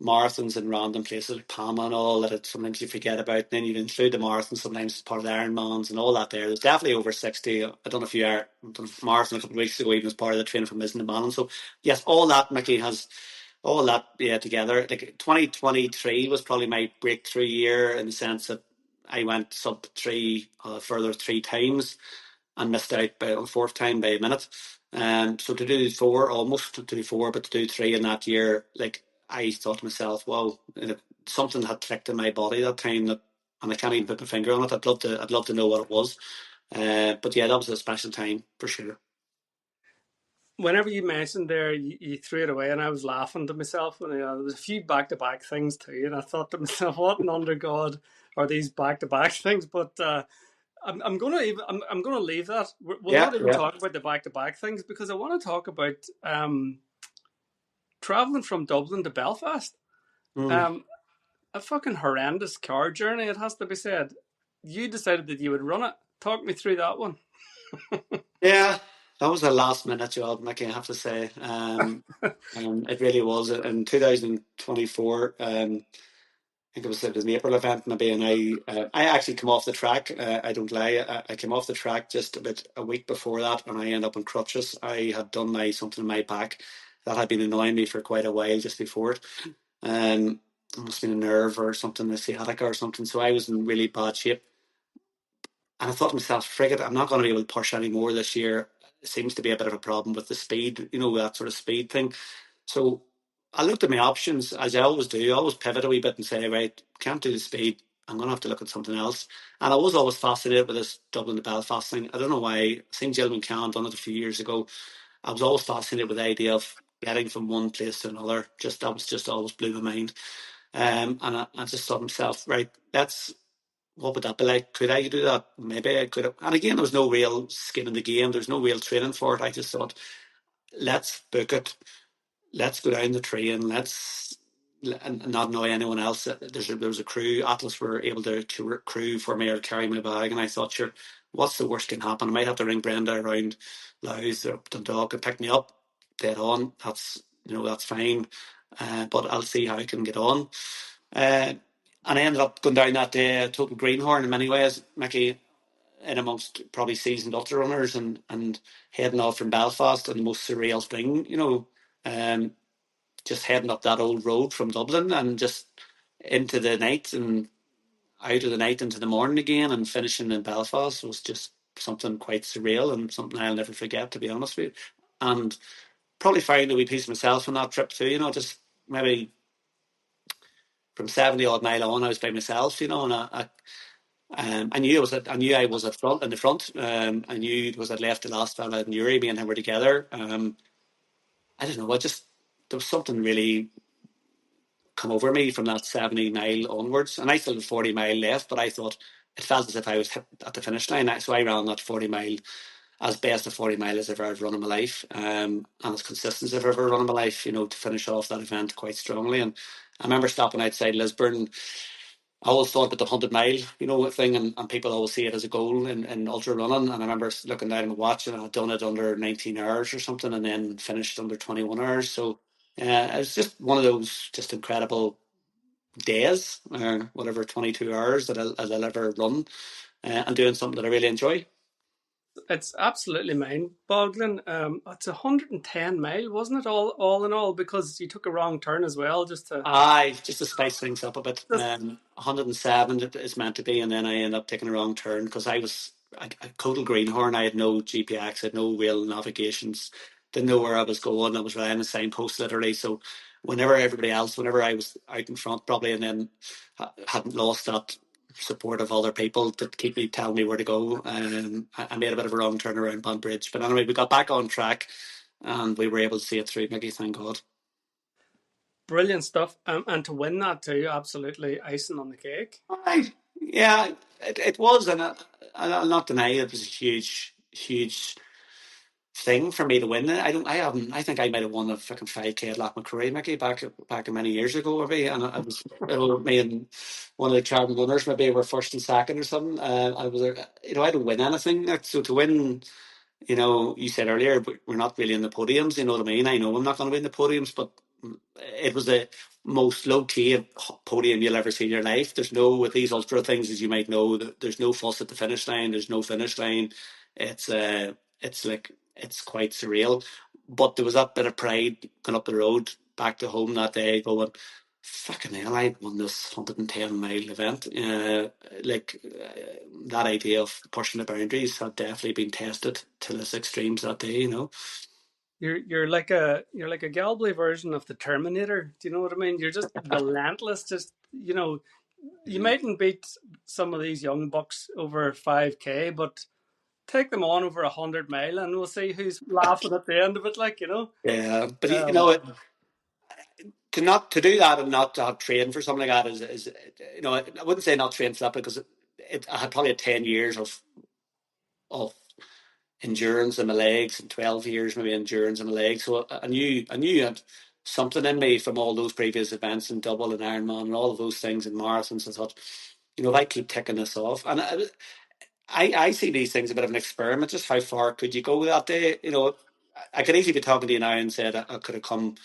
marathons in random places like Palma and all that sometimes you forget about. And then you include the marathons sometimes as part of the Ironmans and all that there. There's definitely over 60. I've done a marathon a couple of weeks ago, even as part of the training for Mizzen and Bannon. So yes, all that, Mickey, has all that together. Like 2023 was probably my breakthrough year, in the sense that I went sub three further 3 times and missed out by on the 4th time by a minute. So to do four, almost to do four, but to do three in that year, like I thought to myself, wow, something had clicked in my body that time that, and I can't even put my finger on it. I'd love to know what it was. But yeah, that was a special time for sure. Whenever you mentioned there, you threw it away, and I was laughing to myself. And there was a few back-to-back things too, and I thought to myself, "What in under God are these back-to-back things?" But I'm gonna I'm gonna leave that. We'll Yeah, not even yeah. talk about the back-to-back things because I want to talk about traveling from Dublin to Belfast. Mm. Um, a fucking horrendous car journey, it has to be said. You decided that you would run it. Talk me through that one. Yeah, that was a last minute job, Mickey, I have to say. It really was. In 2024, I think it was an April event maybe, and I actually came off the track. I don't lie, I came off the track just about a week before that, and I ended up on crutches. I had done something in my back that had been annoying me for quite a while just before it. It must have been a nerve or something, a sciatica or something. So I was in really bad shape. And I thought to myself, frigate, I'm not going to be able to push any more this year. It seems to be a bit of a problem with the speed, that sort of speed thing. So I looked at my options, as I always do. I always pivot a wee bit and say, right, can't do the speed. I'm going to have to look at something else. And I was always fascinated with this Dublin to Belfast thing. I don't know why. I seen Gilman Cann done it a few years ago. I was always fascinated with the idea of getting from one place to another. That was just always blew my mind. And I just thought to myself, right, what would that be like? Could I do that? Maybe I could have. And again, there was no real skin in the game. There's no real training for it. I just thought, let's book it. Let's go down the train. And not annoy anyone else. There was a crew. Atlas were able to crew for me or carry my bag. And I thought, sure, what's the worst can happen? I might have to ring Brenda around Louth or Dundalk and pick me up. Dead on. That's fine. But I'll see how I can get on. Uh, and I ended up going down that day, a total greenhorn in many ways, Mickey, in amongst probably seasoned ultra runners and heading off from Belfast and the most surreal thing, um, just heading up that old road from Dublin and just into the night and out of the night into the morning again and finishing in Belfast was just something quite surreal and something I'll never forget, to be honest with you. And probably found a wee piece of myself on that trip too, just maybe from 70 odd mile on, I was by myself, and I knew I was in the front. I knew it was I'd left the last fella in Uri, me and him were together. I don't know, there was something really come over me from that 70 mile onwards, and I still had 40 mile left, but I thought it felt as if I was hit at the finish line. So I ran that 40 mile as best a 40 mile as I've ever run in my life, and as consistent as I've ever run in my life, to finish off that event quite strongly. And I remember stopping outside Lisburn. I always thought about the 100 mile, thing, and people always see it as a goal in ultra running. And I remember looking down at my watch, and I'd done it under 19 hours or something, and then finished under 21 hours. So it was just one of those just incredible days, or whatever, 22 hours that I'll ever run, and doing something that I really enjoy. It's absolutely mind-boggling. It's 110 mile, wasn't it? All in all, because you took a wrong turn as well, Just to spice things up a bit. just 107 it is meant to be, and then I ended up taking a wrong turn because I was a total greenhorn. I had no GPS, I had no real navigations, didn't know where I was going. I was relying on a signpost literally. So whenever I was out in front, probably, and then hadn't lost that support of other people to keep me telling me where to go. I made a bit of a wrong turn around Bridge, but anyway, we got back on track, and we were able to see it through, Mickey. Thank God. brilliant stuff. And to win that too, absolutely icing on the cake. Right. Yeah, it was, and I'll not deny it was a huge, huge thing for me to win. I haven't. I think I might have won a fucking 5K at Loch McCrory, Mickey, back many years ago, maybe. And me and one of the charm runners maybe were first and second or something. I was, I didn't win anything. So to win, you said earlier, but we're not really in the podiums. You know what I mean? I know I'm not going to win the podiums, but it was the most low key podium you'll ever see in your life. There's no, with these ultra things, as you might know, there's no fuss at the finish line. There's no finish line. It's like, it's quite surreal. But there was that bit of pride going up the road back to home that day, going, fucking hell, I won this 110-mile event. That idea of pushing the boundaries had definitely been tested to its extremes that day, you know. You're like a Galway version of the Terminator. Do you know what I mean? You're just relentless. Just, you know, you mightn't beat some of these young bucks over 5K, but take them on over 100 mile, and we'll see who's laughing at the end of it. Like, you know. Yeah, but you Um, know, to do that and not to have trained for something like that is you know, I wouldn't say not trained for that, because I had probably 10 years of endurance in my legs, and 12 years maybe endurance in my legs. So I knew I had something in me from all those previous events in double and Ironman and all of those things in marathons. I thought, you know, if I keep ticking this off, and I see these things a bit of an experiment. Just how far could you go that day? You know, I could easily be talking to you now and said I could have come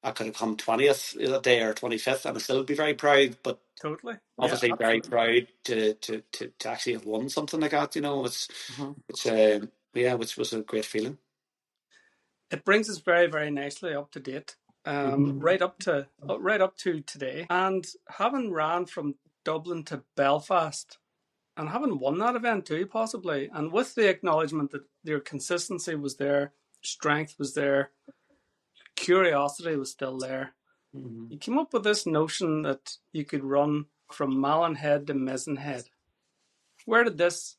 20th that day or 25th, and I still be very proud. But totally. Yeah, obviously, very absolutely. proud to actually have won something like that. You know, Mm-hmm. it's yeah, which was a great feeling. It brings us very, very nicely up to date, right up to today. And having ran from Dublin to Belfast, and having won that event too, possibly, and with the acknowledgement that your consistency was there, strength was there, curiosity was still there, you came up with this notion that you could run from Malin to Mizenhead. Where did this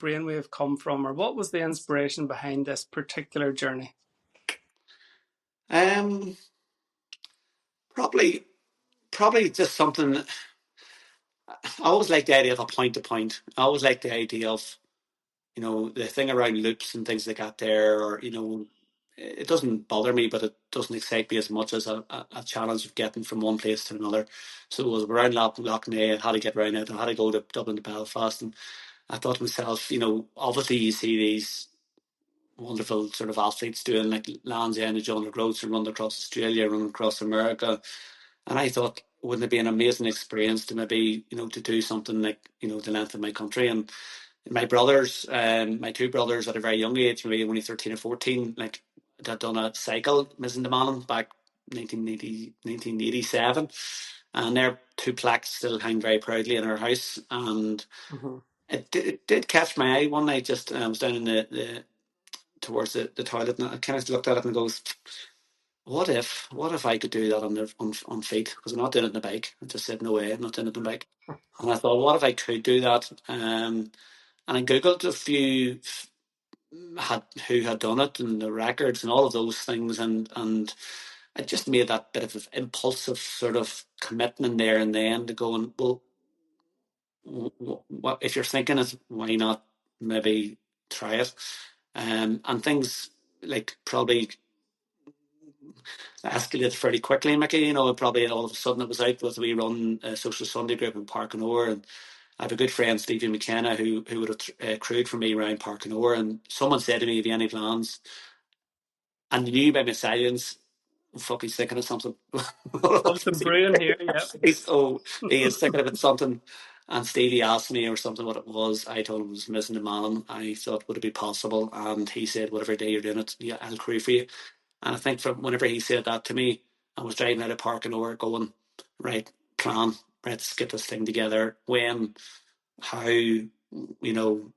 brainwave come from, or what was the inspiration behind this particular journey? Um, probably just something. I always like the idea of a point to point. I always like the idea of, you know, the thing around loops and things like that there, or, you know, it doesn't bother me, but it doesn't excite me as much as a challenge of getting from one place to another. So it was around Loughnane, I had to get around it, I had to go to Dublin to Belfast, and I thought to myself, you know, obviously you see these wonderful sort of athletes doing like Land's End and John O'Groats and run across Australia, run across America, and I thought, wouldn't it be an amazing experience to maybe, you know, to do something like, you know, the length of my country. And my brothers, my two brothers at a very young age, maybe only 13 or 14, like, had done a cycle, missing the Malin back 1987. And their two plaques still hang very proudly in our house. And Mm-hmm. it did catch my eye one night. Just I was down in the towards the toilet, and I kind of looked at it and goes, what if I could do that on feet? Because I'm not doing it on the bike. I just said, no way, I'm not doing it on the bike. And I thought, what if I could do that? And I googled a few who had done it and the records and all of those things, and I just made that bit of an impulsive sort of commitment there and then to go and, well, what if you're thinking it, why not maybe try it? And things like probably escalated fairly quickly, Mickey. You know, probably all of a sudden it was out with we run a social Sunday group in Park and Orr, and I have a good friend Stevie McKenna who would have crewed for me around Park and Orr, and someone said to me, "Have you any plans?" And knew by my silence, fuck, he's thinking of something. Something brewing here, yeah. He is thinking about something. And Stevie asked me or something what it was. I told him it was missing the Malin. I thought, would it be possible? And he said, whatever day you're doing it, yeah, I'll crew for you. And I think from whenever he said that to me, I was driving out of Park and Over going, right, plan, let's get this thing together. When, how, you know,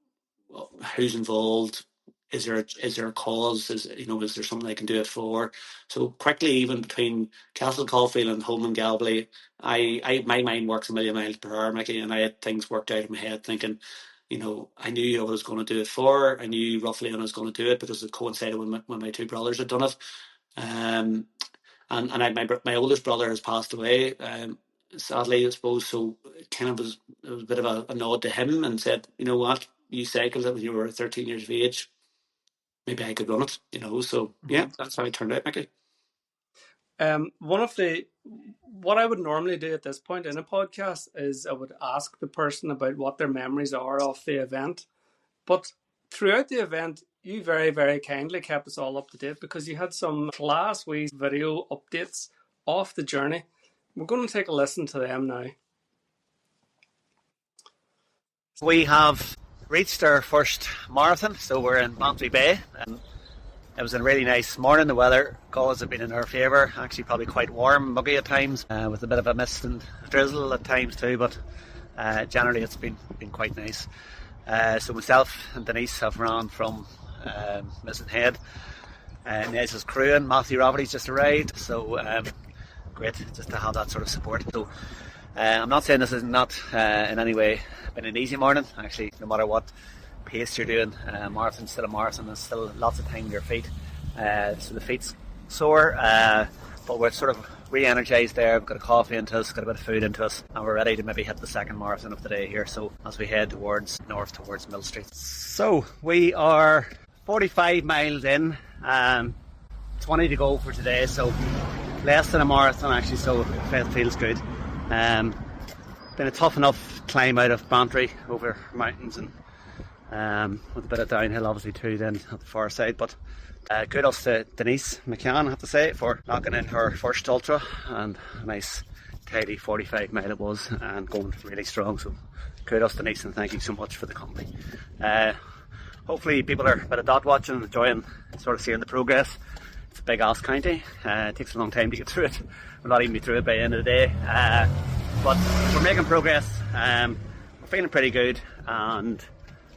who's involved? Is there a cause? Is there something I can do it for? So quickly, even between Castle Caulfield and home in Galway, I my mind works a million miles per hour, Mickey, and I had things worked out in my head, thinking, you know, I knew I was going to do it for. I knew roughly when I was going to do it because it coincided when my two brothers had done it. Um, my oldest brother has passed away. Sadly, I suppose. So it was a bit of a nod to him and said, you know what, you cycled it when you were 13 years of age. Maybe I could run it, you know. So yeah, that's how it turned out, Mickey. What I would normally do at this point in a podcast is I would ask the person about what their memories are of the event. But throughout the event, you very, very kindly kept us all up to date because you had some class wee video updates of the journey. We're going to take a listen to them now. We have reached our first marathon, so we're in Bantry Bay. It was a really nice morning. The weather gods have been in our favour. Actually probably quite warm, muggy at times, with a bit of a mist and drizzle at times too, but generally it's been quite nice. So myself and Denise have run from Missing Head. Nez is crewing. Matthew Rafferty's just arrived, so great just to have that sort of support. So I'm not saying this is not in any way been an easy morning. Actually, no matter what pace you're doing, marathon's still a marathon. There's still lots of time in your feet, so the feet's sore, but we're sort of re-energised there. We've got a coffee into us, got a bit of food into us, and we're ready to maybe hit the second marathon of the day here, so as we head towards north towards Mill Street. So we are 45 miles in, 20 to go for today, so less than a marathon actually, so it feels good. Been a tough enough climb out of Bantry over mountains and with a bit of downhill obviously too then at the far side, but kudos to Denise McCann, I have to say, for knocking in her first ultra, and a nice tidy 45 mile it was, and going really strong, so kudos Denise, and thank you so much for the company. Hopefully people are a bit of dot watching and enjoying sort of seeing the progress. It's a big ass county, it takes a long time to get through it. We'll not even be through it by the end of the day, but we're making progress. We're feeling pretty good, and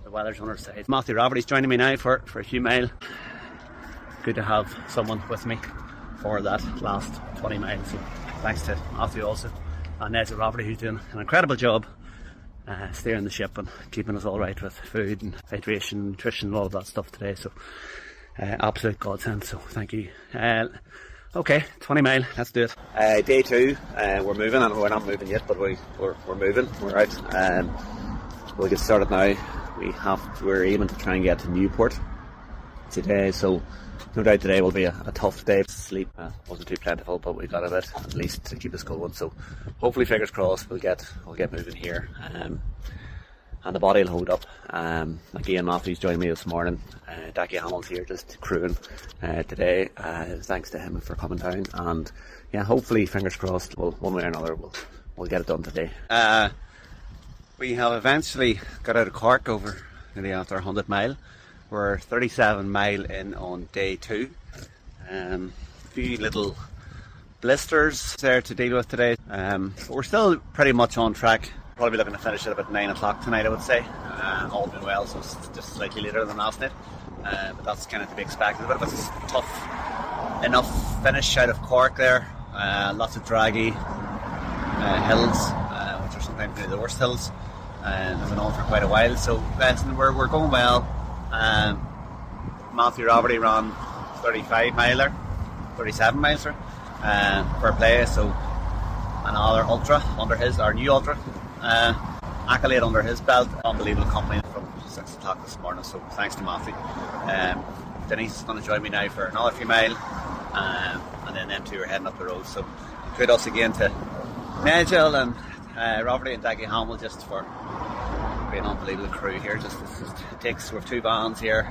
the weather's on our side. Matthew Rafferty's joining me now for a few mile. Good to have someone with me for that last 20 miles. So thanks to Matthew also, and Nez Rafferty, who's doing an incredible job steering the ship and keeping us all right with food and hydration, nutrition and all of that stuff today. So absolute godsend, so thank you. Okay, 20 mile, let's do it. Day 2, we're moving, and we're not moving yet, but we're moving, we're out. We'll get started now. We're aiming to try and get to Newport today, so no doubt today will be a tough day. Sleep wasn't too plentiful, but we got a bit at least to keep us going, so hopefully, fingers crossed, we'll get moving here, and the body will hold up. Again, Matthew's joined me this morning. Dackie Hamill's here just crewing today. Thanks to him for coming down, and yeah, hopefully, fingers crossed, one way or another we'll get it done today. We have eventually got out of Cork over nearly after 100 mile. We're 37 mile in on day 2. A few little blisters there to deal with today, but we're still pretty much on track. Probably looking to finish at about 9 o'clock tonight, I would say. All been well, so it's just slightly later than last night, but that's kind of to be expected. A bit of a tough enough finish out of Cork there. Lots of draggy hills, which are sometimes maybe the worst hills, and have been on for quite a while, so we're going well. Matthew Rafferty ran 37 miles per play, so another ultra under our new ultra accolade under his belt. Unbelievable company from 6 o'clock this morning, so thanks to Matthew. Denise is going to join me now for another few mile, and then them two are heading up the road, so kudos again to Nigel and Rafferty and Daggy Hamill just for being an unbelievable crew here. It takes, we have 2 vans here,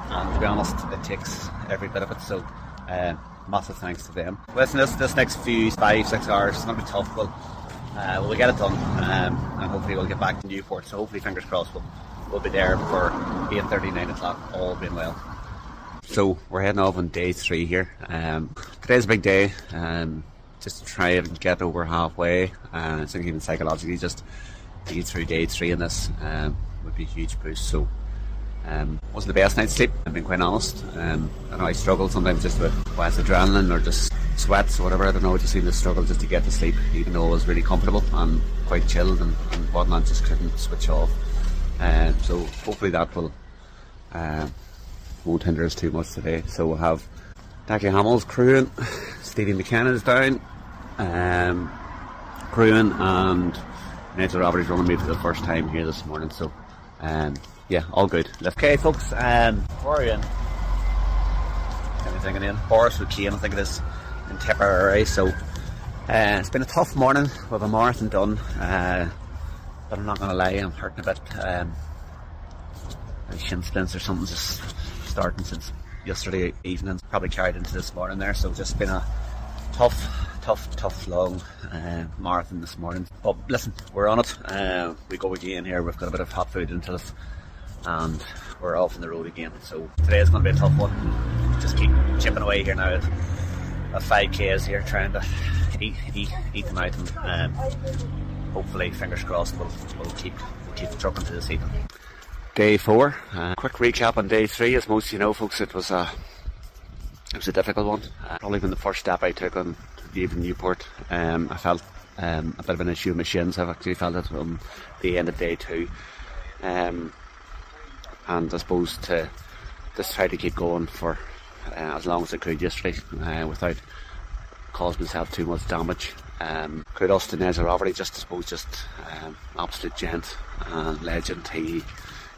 and to be honest, it takes every bit of it, so massive thanks to them. Listen, this next few 5-6 hours is going to be tough, but we'll get it done, and hopefully we'll get back to Newport, so hopefully, fingers crossed, we'll be there for 8:30, 9 o'clock, all being well. So we're heading off on day 3 here. Today's a big day, just to try and get over halfway. I think even psychologically, just to get through day 3 in this would be a huge boost. So wasn't the best night's sleep, I've been quite honest. I know I struggle sometimes just with adrenaline or just sweats or whatever, I don't know, just seemed to struggle just to get to sleep, even though I was really comfortable and quite chilled and whatnot, just couldn't switch off. So hopefully that won't hinder us too much today. So we'll have Dackie Hamill's crewing, Stevie McKenna's down crewing, and Nigel Roberts running me for the first time here this morning, so yeah, all good. Okay folks, where are you in? Anything in? Boris with Keane, I think it is, in Tipperary. So it's been a tough morning with a marathon done, but I'm not going to lie, I'm hurting a bit. Shin splints or something just starting since yesterday evening, probably carried into this morning there, so just been a tough long marathon this morning. But listen, we're on it. We go again here, we've got a bit of hot food into us, and we're off on the road again. So today is going to be a tough one. just keep chipping away here now at 5Ks here, trying to eat them out, and hopefully, fingers crossed, we'll keep trucking to the season. Day 4. Quick recap on day 3. As most of you know, folks, it was a difficult one. Probably been the first step I took on leaving Newport. I felt a bit of an issue with my shins. I've actually felt it on the end of day 2. And I suppose to just try to keep going for as long as I could yesterday without causing myself too much damage. Kudos to Neza Roverty, just absolute gent and legend. He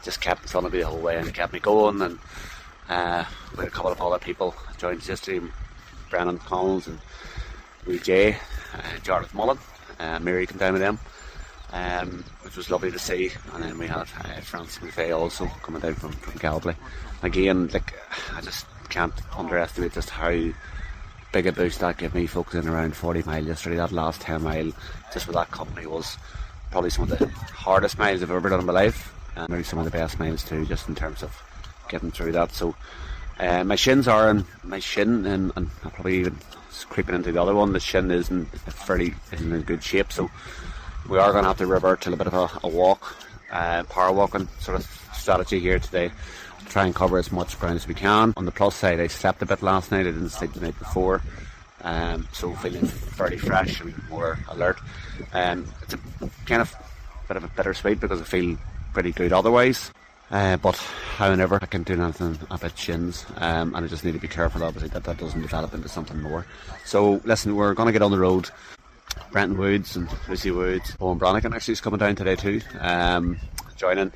just kept in front of me the whole way and kept me going, and we had a couple of other people joined us yesterday, Brennan Collins and Wee Jay, Jarlath Mullen, Mary came down with them, which was lovely to see. And then we had Francis McVeigh also coming down from Galway. Again, I just can't underestimate just how big a boost that gave me focusing around 40 mile yesterday. That last 10 mile just with that company was probably some of the hardest miles I've ever done in my life, and maybe some of the best miles too, just in terms of getting through that. So my shins are and I'm probably even creeping into the other one. The shin isn't in good shape, so we are going to have to revert to a bit of a walk, power walking sort of strategy here today. Try and cover as much ground as we can. On the plus side, I slept a bit last night. I didn't sleep the night before, so feeling fairly fresh and more alert. It's a kind of bit of a bittersweet because I feel pretty good otherwise, but however I can do nothing about shins, and I just need to be careful obviously that doesn't develop into something more. So listen, we're going to get on the road. Brenton Woods and Lucy Woods, Owen Brannigan actually is coming down today too, joining.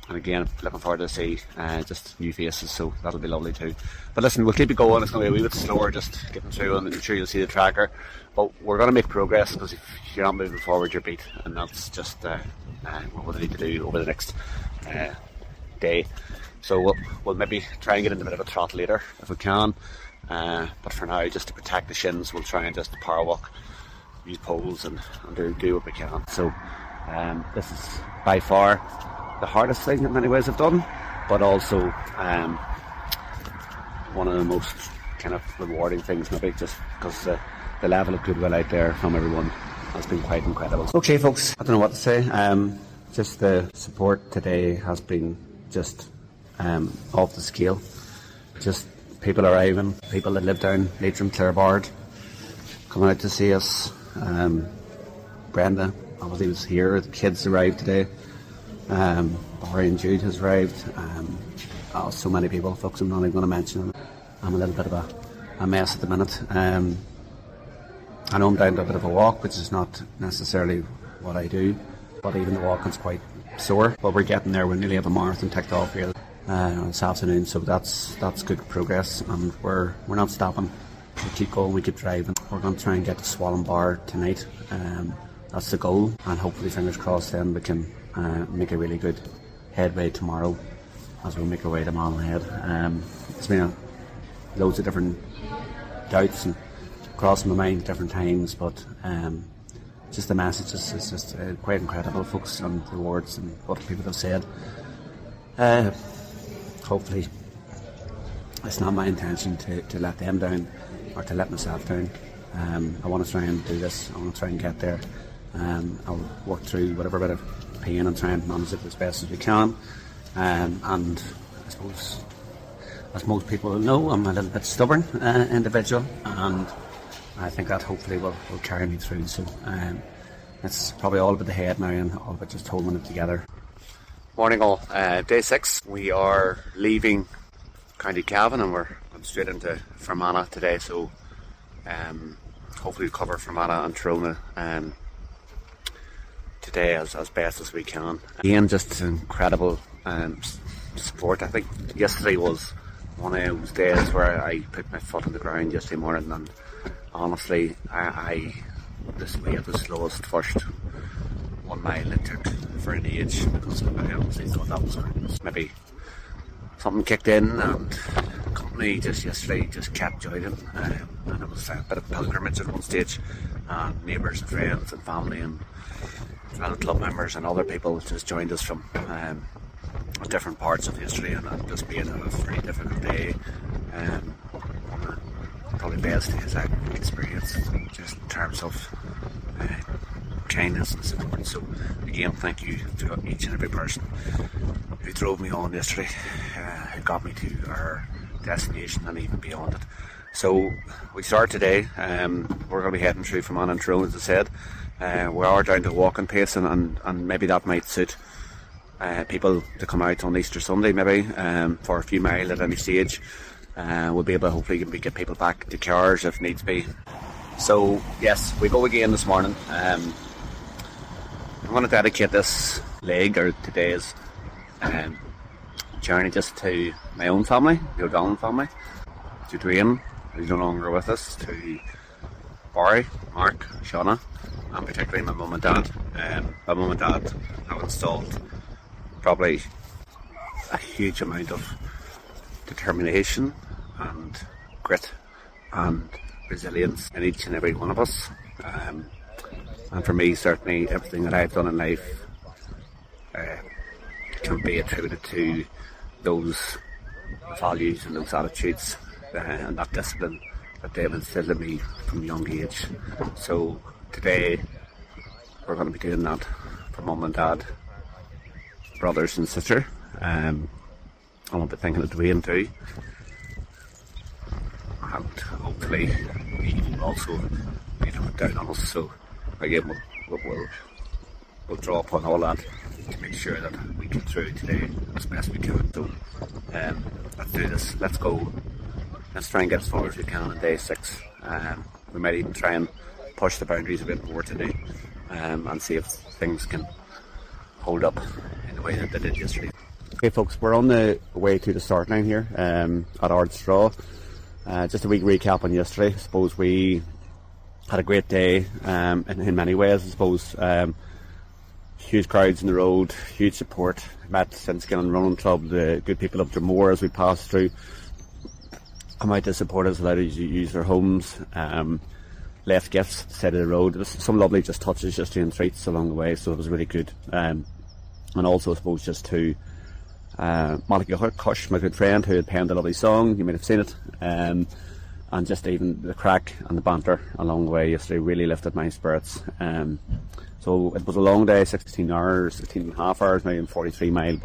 And again, looking forward to see just new faces, so that'll be lovely too. But listen, we'll keep it going. It's going to be a wee bit slower, just getting through, and I'm sure you'll see the tracker. But we're going to make progress, because if you're not moving forward, you're beat, and that's just what we need to do over the next day. So we'll maybe try and get into a bit of a trot later if we can. But for now, just to protect the shins, we'll try and just power walk, use poles, and do what we can. So this is by far the hardest thing in many ways I've done, but also one of the most kind of rewarding things, maybe just because the level of goodwill out there from everyone has been quite incredible. Okay folks, I don't know what to say. Just the support today has been just off the scale. Just people arriving, people that live down Leitrim, Clarebard, coming out to see us. Brenda obviously was here. The kids arrived today. Barry and Jude has arrived. So many people, folks, I'm not even going to mention them. I'm a little bit of a mess at the minute. I know I'm down to a bit of a walk, which is not necessarily what I do, but even the walking's quite sore. But we're getting there. We nearly have a marathon ticked off here this afternoon, so that's good progress, and we're not stopping. We keep going, we keep driving. We're going to try and get to Swallowing Bar tonight. That's the goal, and hopefully, fingers crossed, then we can make a really good headway tomorrow as we make our way to Malhead. It's been loads of different doubts and crossing my mind at different times, but just the message is just quite incredible, folks, and the words and what people have said. Hopefully it's not my intention to let them down or to let myself down. I want to try and do this. I want to try and get there. I'll work through whatever bit of pain and try and manage it as best as we can. And I suppose, as most people know, I'm a little bit stubborn individual, and I think that hopefully will carry me through. So it's probably all about the head now and all about just holding it together. Morning all. Day 6. We are leaving County Cavan and we're going straight into Fermanagh today. So hopefully we'll cover Fermanagh and Trona today as best as we can. Again, just incredible support. I think yesterday was one of those days where I put my foot on the ground yesterday morning, and honestly I this way at the slowest first 1 mile it took for an age, because I honestly thought that was maybe something kicked in, and the company just yesterday just kept joining, and it was a bit of pilgrimage at one stage, and neighbours and friends and family and fellow club members and other people just joined us from different parts of history, and just being a very difficult day. Probably best days I've experienced, just in terms of kindness and support. So again, thank you to each and every person who drove me on yesterday, who got me to our destination and even beyond it. So we start today. We're going to be heading through from Omagh and Tyrone, as I said. We are down to walking pace, and maybe that might suit people to come out on Easter Sunday, maybe for a few miles at any stage. We'll be able to hopefully get people back to cars if needs be. So yes, we go again this morning. I'm going to dedicate this leg, or today's journey, just to my own family, the O'Donnell family, to Dwayne, who's no longer with us, to Barry, Mark, Shauna, and particularly my mum and dad. My mum and dad have installed probably a huge amount of determination and grit and resilience in each and every one of us. And for me, certainly, everything that I've done in life can be attributed to those values and those attitudes and that discipline that they've instilled in me from a young age. So today, we're going to be doing that for mum and dad, brothers and sister. And I'll be thinking of Dwayne too. And hopefully he will also be down on us. So again, we'll draw upon all that to make sure that we get through today as best we can. So let's do this. Let's go. Let's try and get as far as we can on day 6. We might even try and push the boundaries a bit more today, and see if things can hold up in the way that they did yesterday. Okay folks, we're on the way to the start line here at Ardstraw. Just a wee recap on yesterday. I suppose we had a great day in many ways. I suppose huge crowds in the road, huge support. Met Sinskin Running Club, the good people of Dromore as we passed through. Come out to support us, allowed us to use their homes, left gifts at the side of the road. There was some lovely just touches just doing treats along the way, so it was really good. And also I suppose just to Monica Hush, my good friend, who had penned a lovely song, you might have seen it, and just even the crack and the banter along the way yesterday really lifted my spirits. So it was a long day, 16 and a half hours, maybe 43 miles,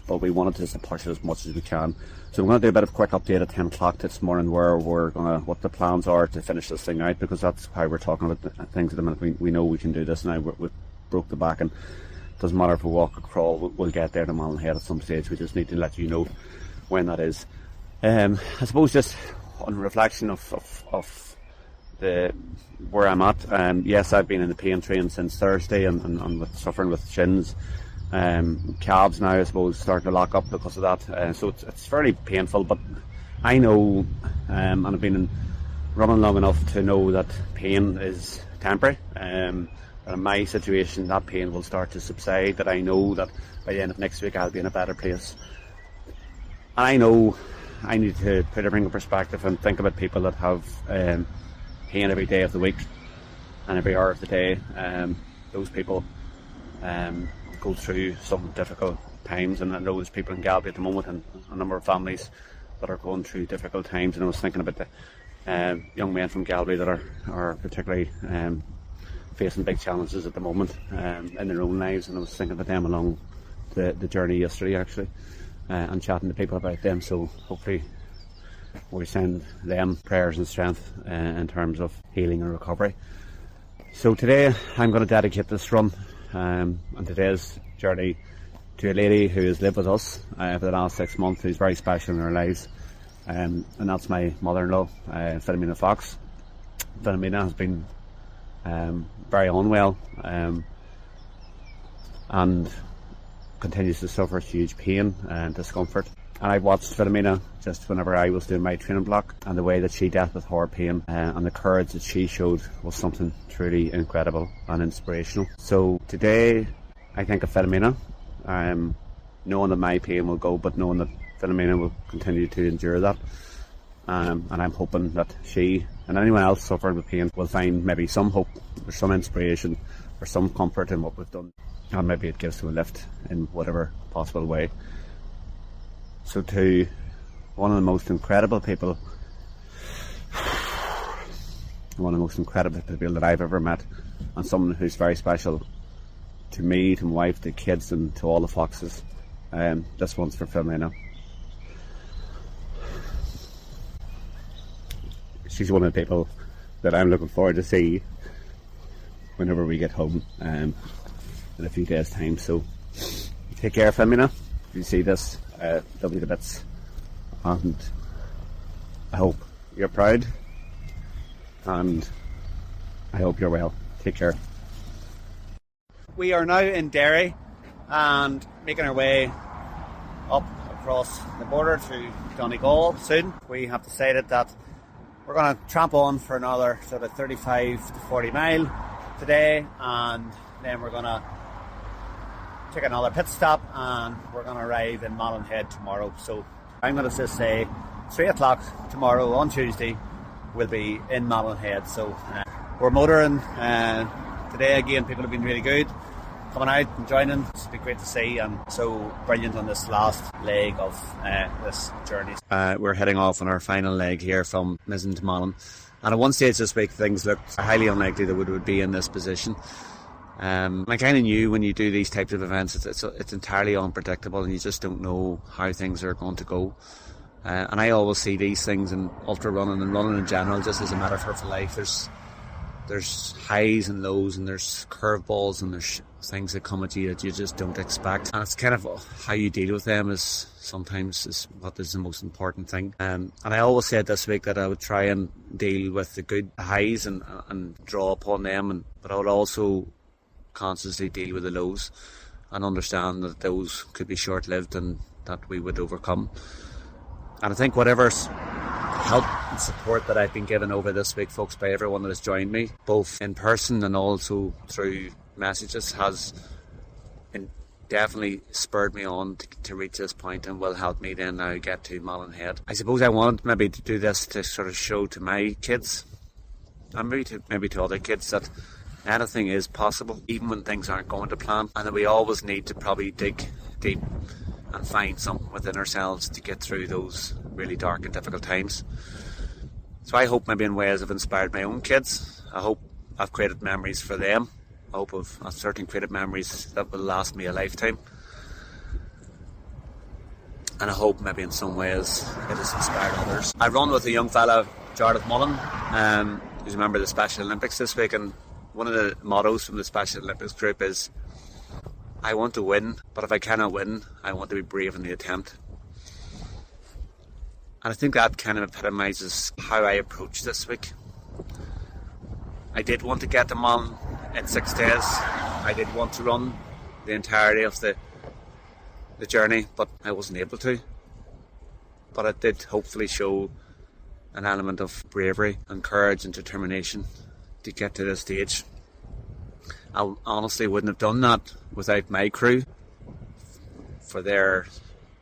but we wanted to push it as much as we can. So we're going to do a bit of a quick update at 10 o'clock this morning, where we're going to, what the plans are to finish this thing out, because that's how we're talking about things at the minute. We know we can do this now. We've broke the back, and doesn't matter if we walk or crawl, we'll get there to Mallinhead at some stage. We just need to let you know when that is. I suppose just on reflection of where I'm at, yes, I've been in the pain train since Thursday and suffering with shins. Calves now, I suppose, starting to lock up because of that. So it's fairly painful, but I know, and I've been running long enough to know that pain is temporary. And in my situation, that pain will start to subside, that I know that by the end of next week I'll be in a better place. And I know I need to put everything in perspective and think about people that have pain every day of the week and every hour of the day. Those people go through some difficult times, and I know there's people in Galway at the moment and a number of families that are going through difficult times. And I was thinking about the young men from Galway that are particularly facing big challenges at the moment in their own lives, and I was thinking about them along the journey yesterday actually, and chatting to people about them. So hopefully we send them prayers and strength in terms of healing and recovery. So today I'm going to dedicate this run and today's journey to a lady who has lived with us for the last 6 months, who's very special in our lives, and that's my mother-in-law, Philomena Fox. Philomena has been very unwell and continues to suffer huge pain and discomfort. And I've watched Philomena just whenever I was doing my training block, and the way that she dealt with her pain and the courage that she showed was something truly incredible and inspirational. So today I think of Philomena, knowing that my pain will go, but knowing that Philomena will continue to endure that. And I'm hoping that she and anyone else suffering with pain will find maybe some hope or some inspiration or some comfort in what we've done, and maybe it gives them a lift in whatever possible way. So to one of the most incredible people that I've ever met, and someone who's very special to me, to my wife, to kids, and to all the foxes. This one's for Filomena. She's one of the people that I'm looking forward to see whenever we get home in a few days' time. So take care, Filomena. If you see this, love you to bits, and I hope you're proud, and I hope you're well. Take care. We are now in Derry and making our way up across the border to Donegal soon. We have decided that we're going to tramp on for another sort of 35 to 40 mile today, and then we're going to take another pit stop and we're going to arrive in Mallinhead tomorrow. So I'm going to just say 3 o'clock tomorrow on Tuesday we'll be in Mallinhead. So we're motoring today again. People have been really good coming out and joining. It's been great to see, and so brilliant on this last leg of this journey. We're heading off on our final leg here from Mizzen to Malin, and at one stage this week things looked highly unlikely that we would be in this position. I kind of knew when you do these types of events it's entirely unpredictable, and you just don't know how things are going to go. And I always see these things in ultra running and running in general just as a metaphor for life. There's highs and lows, and there's curveballs, and there's things that come at you that you just don't expect. And it's kind of how you deal with them is sometimes is what is the most important thing. And I always said this week that I would try and deal with the good highs and draw upon them, but I would also consciously deal with the lows and understand that those could be short-lived and that we would overcome. And I think whatever's help and support that I've been given over this week, folks, by everyone that has joined me, both in person and also through messages, has definitely spurred me on to reach this point and will help me then now get to Mallinhead. I suppose I wanted maybe to do this to sort of show to my kids, and maybe to other kids, that anything is possible, even when things aren't going to plan, and that we always need to probably dig deep and find something within ourselves to get through those really dark and difficult times. So I hope maybe in ways I've inspired my own kids. I hope I've created memories for them. I hope I've certainly created memories that will last me a lifetime. And I hope maybe in some ways it has inspired others. I run with a young fella, Jarlath Mullen, who's a member of the Special Olympics this week, and one of the mottos from the Special Olympics group is, I want to win, but if I cannot win, I want to be brave in the attempt. And I think that kind of epitomises how I approach this week. I did want to get them on in 6 days. I did want to run the entirety of the journey, but I wasn't able to. But it did hopefully show an element of bravery and courage and determination to get to this stage. I honestly wouldn't have done that without my crew, for their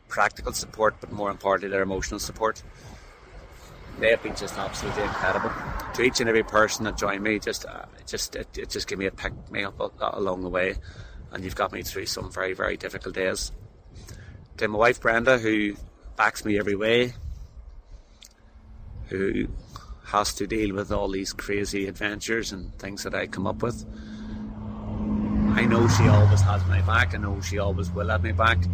practical support, but more importantly their emotional support. They have been just absolutely incredible. To each and every person that joined me, it just gave me picked me up along the way, and you've got me through some very, very difficult days. To my wife Brenda, who backs me every way, who has to deal with all these crazy adventures and things that I come up with. I know she always has my back. I know she always will have my back.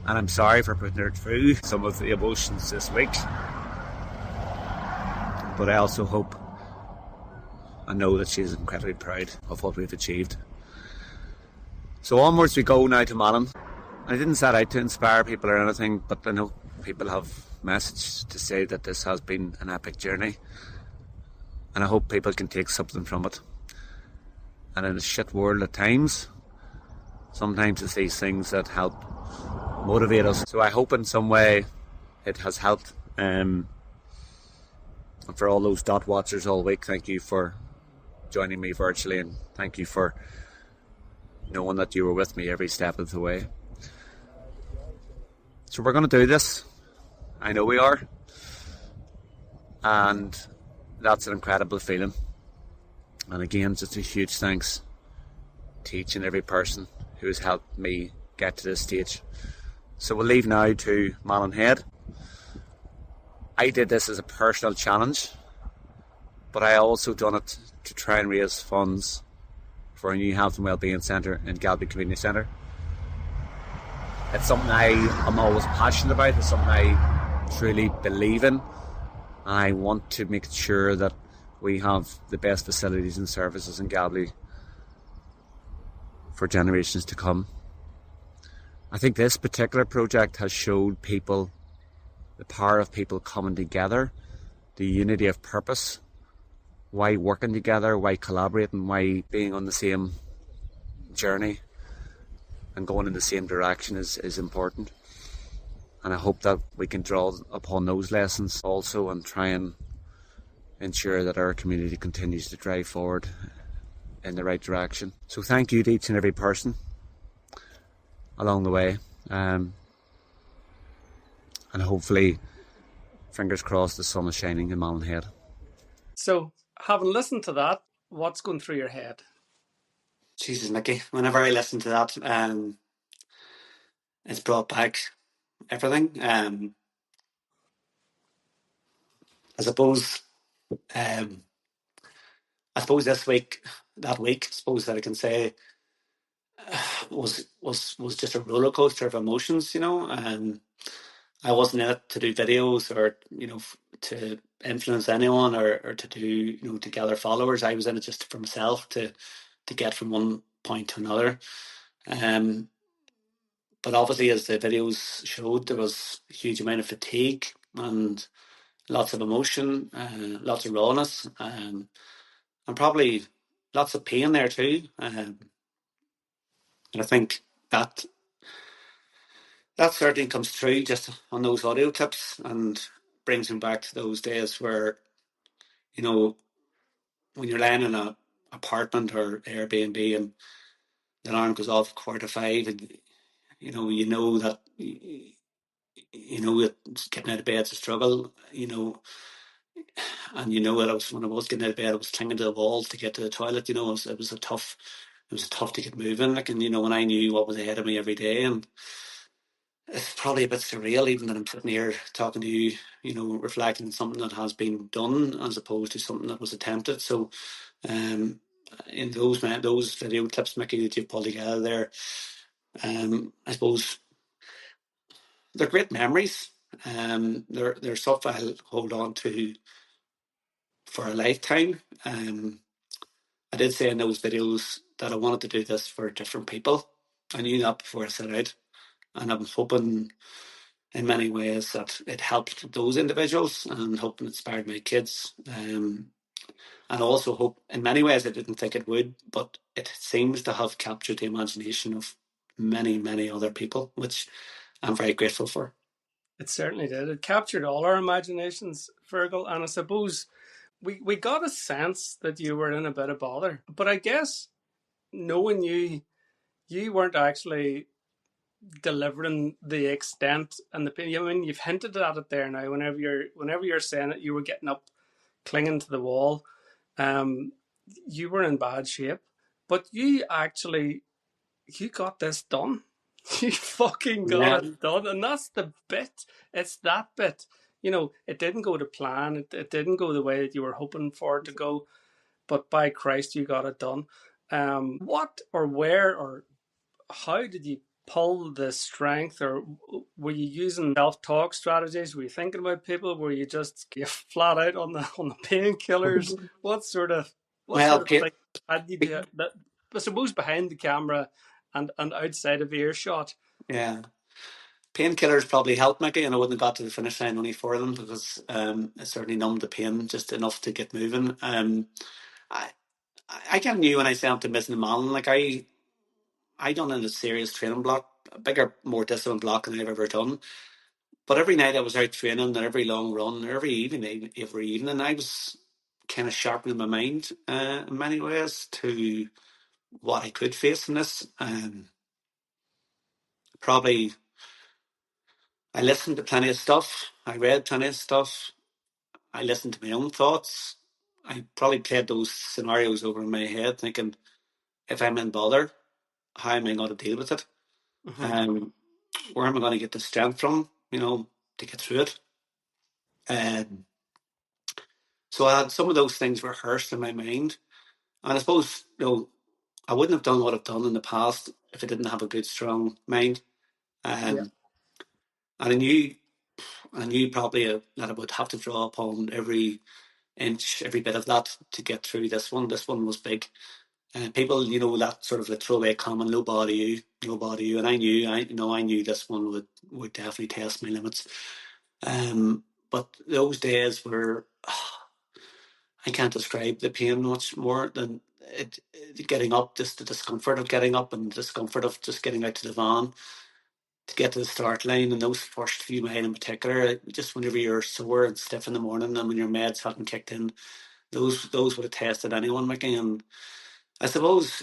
And I'm sorry for putting her through some of the emotions this week. But I also hope and know that she's incredibly proud of what we've achieved. So onwards we go now to Malin. I didn't set out to inspire people or anything, but I know people have messaged to say that this has been an epic journey. And I hope people can take something from it. And in a shit world at times, sometimes it's these things that help motivate us. So I hope in some way it has helped. And for all those dot watchers all week, thank you for joining me virtually, and thank you for knowing that you were with me every step of the way. So we're going to do this. I know we are. And that's an incredible feeling. And again, just a huge thanks. to each and every person who has helped me get to this stage. So we'll leave now to Malin Head. I did this as a personal challenge, but I also done it to try and raise funds for a new health and wellbeing centre in Galway Community Centre. It's something I'm always passionate about. It's something I truly believe in. I want to make sure that we have the best facilities and services in Galway for generations to come. I think this particular project has showed people the power of people coming together, the unity of purpose, why working together, why collaborating, why being on the same journey and going in the same direction is important. And I hope that we can draw upon those lessons also and try and ensure that our community continues to drive forward in the right direction. So thank you to each and every person along the way. And hopefully, fingers crossed, the sun is shining in Malin Head. So, having listened to that, what's going through your head? Jesus, Mickey, whenever I listen to that, it's brought back everything. I suppose this week, that week, I suppose that I can say was just a roller coaster of emotions. I wasn't in it to do videos or to influence anyone or to do to gather followers. I was in it just for myself to get from one point to another. But obviously, as the videos showed, there was a huge amount of fatigue and lots of emotion, lots of rawness, and probably lots of pain there too. And I think that certainly comes through just on those audio clips and brings me back to those days where, when you're laying in an apartment or Airbnb and the alarm goes off 4:45 and, that, getting out of bed is a struggle, and when I was getting out of bed, I was clinging to the walls to get to the toilet. It was tough to get moving. Like, and when I knew what was ahead of me every day, and it's probably a bit surreal, even that I'm sitting here talking to you, reflecting on something that has been done as opposed to something that was attempted. So, in those video clips, Mickey, that you've pulled together there, I suppose they're great memories. They're stuff I'll hold on to for a lifetime. I did say in those videos that I wanted to do this for different people. I knew that before I set out, and I'm hoping in many ways that it helped those individuals and hope it inspired my kids. And also hope in many ways I didn't think it would, but it seems to have captured the imagination of many, many other people, which I'm very grateful for. It certainly did. It captured all our imaginations, Fergal, and I suppose we got a sense that you were in a bit of bother. But I guess knowing you weren't actually delivering the extent and the pain. I mean, you've hinted at it there now. Whenever you're saying it, you were getting up, clinging to the wall. You were in bad shape, but you got this done. You fucking got it done, and that's the bit. It's that bit. It didn't go to plan. It didn't go the way that you were hoping for it to go, but by Christ, you got it done. What or where or how did you pull the strength, or were you using self-talk strategies? Were you thinking about people? Were you just flat out on the painkillers? What sort of thing had you do that? I suppose behind the camera and outside of earshot. Yeah. Painkillers probably helped, Mickey, and I wouldn't have got to the finish line only for them because it certainly numbed the pain just enough to get moving. I kind of knew when I set up to missing the Malin, like I done in a serious training block, a bigger, more disciplined block than I've ever done. But every night I was out training, and every long run, every evening, I was kind of sharpening my mind in many ways to what I could face in this. Probably, I listened to plenty of stuff. I read plenty of stuff. I listened to my own thoughts. I probably played those scenarios over in my head, thinking, if I'm in bother, how am I going to deal with it? Mm-hmm. where am I going to get the strength from, to get through it? Um, so I had some of those things rehearsed in my mind. And I suppose, I wouldn't have done what I've done in the past if I didn't have a good, strong mind. Yeah. And I knew probably that I would have to draw upon every inch, every bit of that to get through this one. This one was big. People, that sort of the throwaway comment, nobody you, nobody you. And I knew this one would definitely test my limits. But those days were, I can't describe the pain much more than getting up, just the discomfort of getting up and the discomfort of just getting out to the van to get to the start line. And those first few miles in particular, just whenever you're sore and stiff in the morning and when your meds hadn't kicked in, those would have tested anyone, Mickey. And I suppose,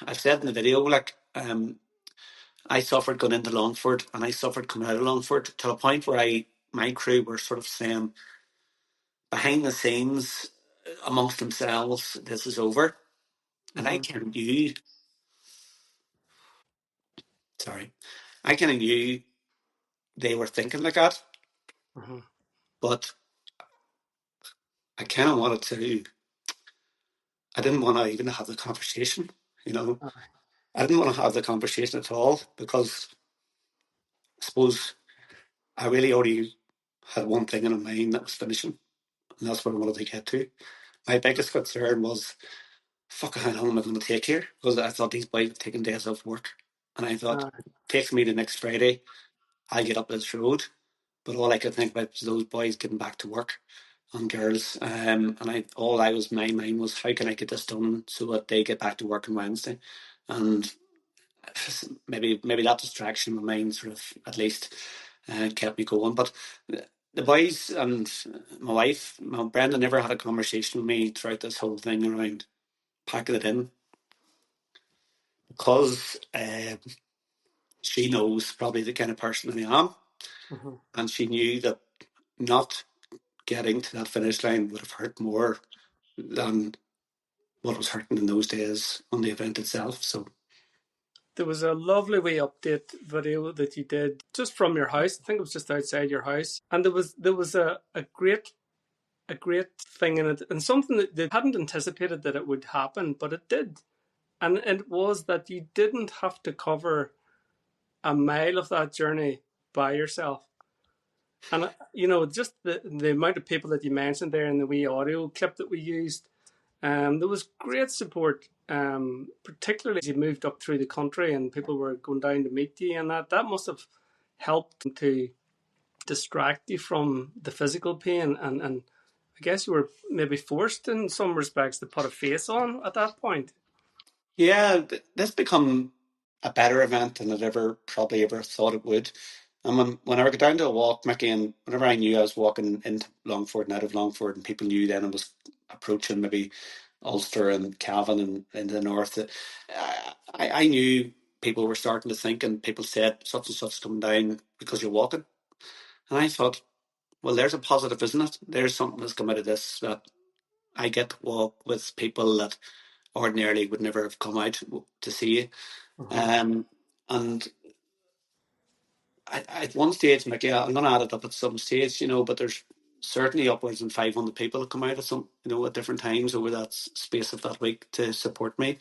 I've said in the video, like, I suffered going into Longford and I suffered coming out of Longford to a point where my crew were sort of saying behind the scenes amongst themselves, this is over. And Mm-hmm. sorry, I kind of knew they were thinking like that, Mm-hmm. but I kind of I didn't want to even have the conversation, I didn't want to have the conversation at all because I suppose I really only had one thing in my mind that was finishing, and that's what I wanted to get to. My biggest concern was, fuck, how long am I going to take here? Because I thought these boys were taking days off work, and I thought, takes me the next Friday, I get up this road, but all I could think about was those boys getting back to work and girls, and my mind was, how can I get this done so that they get back to work on Wednesday, and maybe that distraction in my mind sort of at least kept me going. But the boys and my wife, Brenda, never had a conversation with me throughout this whole thing around packing it in because she knows probably the kind of person I am, Mm-hmm. and she knew that not getting to that finish line would have hurt more than what was hurting in those days on the event itself. So There was a lovely wee update video that you did just from your house. I think it was just outside your house, and there was a great thing in it, and something that they hadn't anticipated that it would happen, but it did. And it was that you didn't have to cover a mile of that journey by yourself. And just the amount of people that you mentioned there in the wee audio clip that we used, there was great support, particularly as you moved up through the country and people were going down to meet you, and that must have helped to distract you from the physical pain. And I guess you were maybe forced in some respects to put a face on at that point. yeah, this become a better event than I'd probably ever thought it would. And when I got down to a walk, Mickey, and whenever I knew I was walking into Longford and out of Longford, and people knew then I was approaching maybe Ulster and Cavan and into the north, I knew people were starting to think, and people said such and such coming down because you're walking. And I thought, well, there's a positive, isn't it? There's something that's come out of this, that I get to walk with people that ordinarily would never have come out to see you. Mm-hmm. And at one stage, Mickey, I'm going to add it up at some stage, but there's certainly upwards than 500 people that come out at at different times over that space of that week to support me,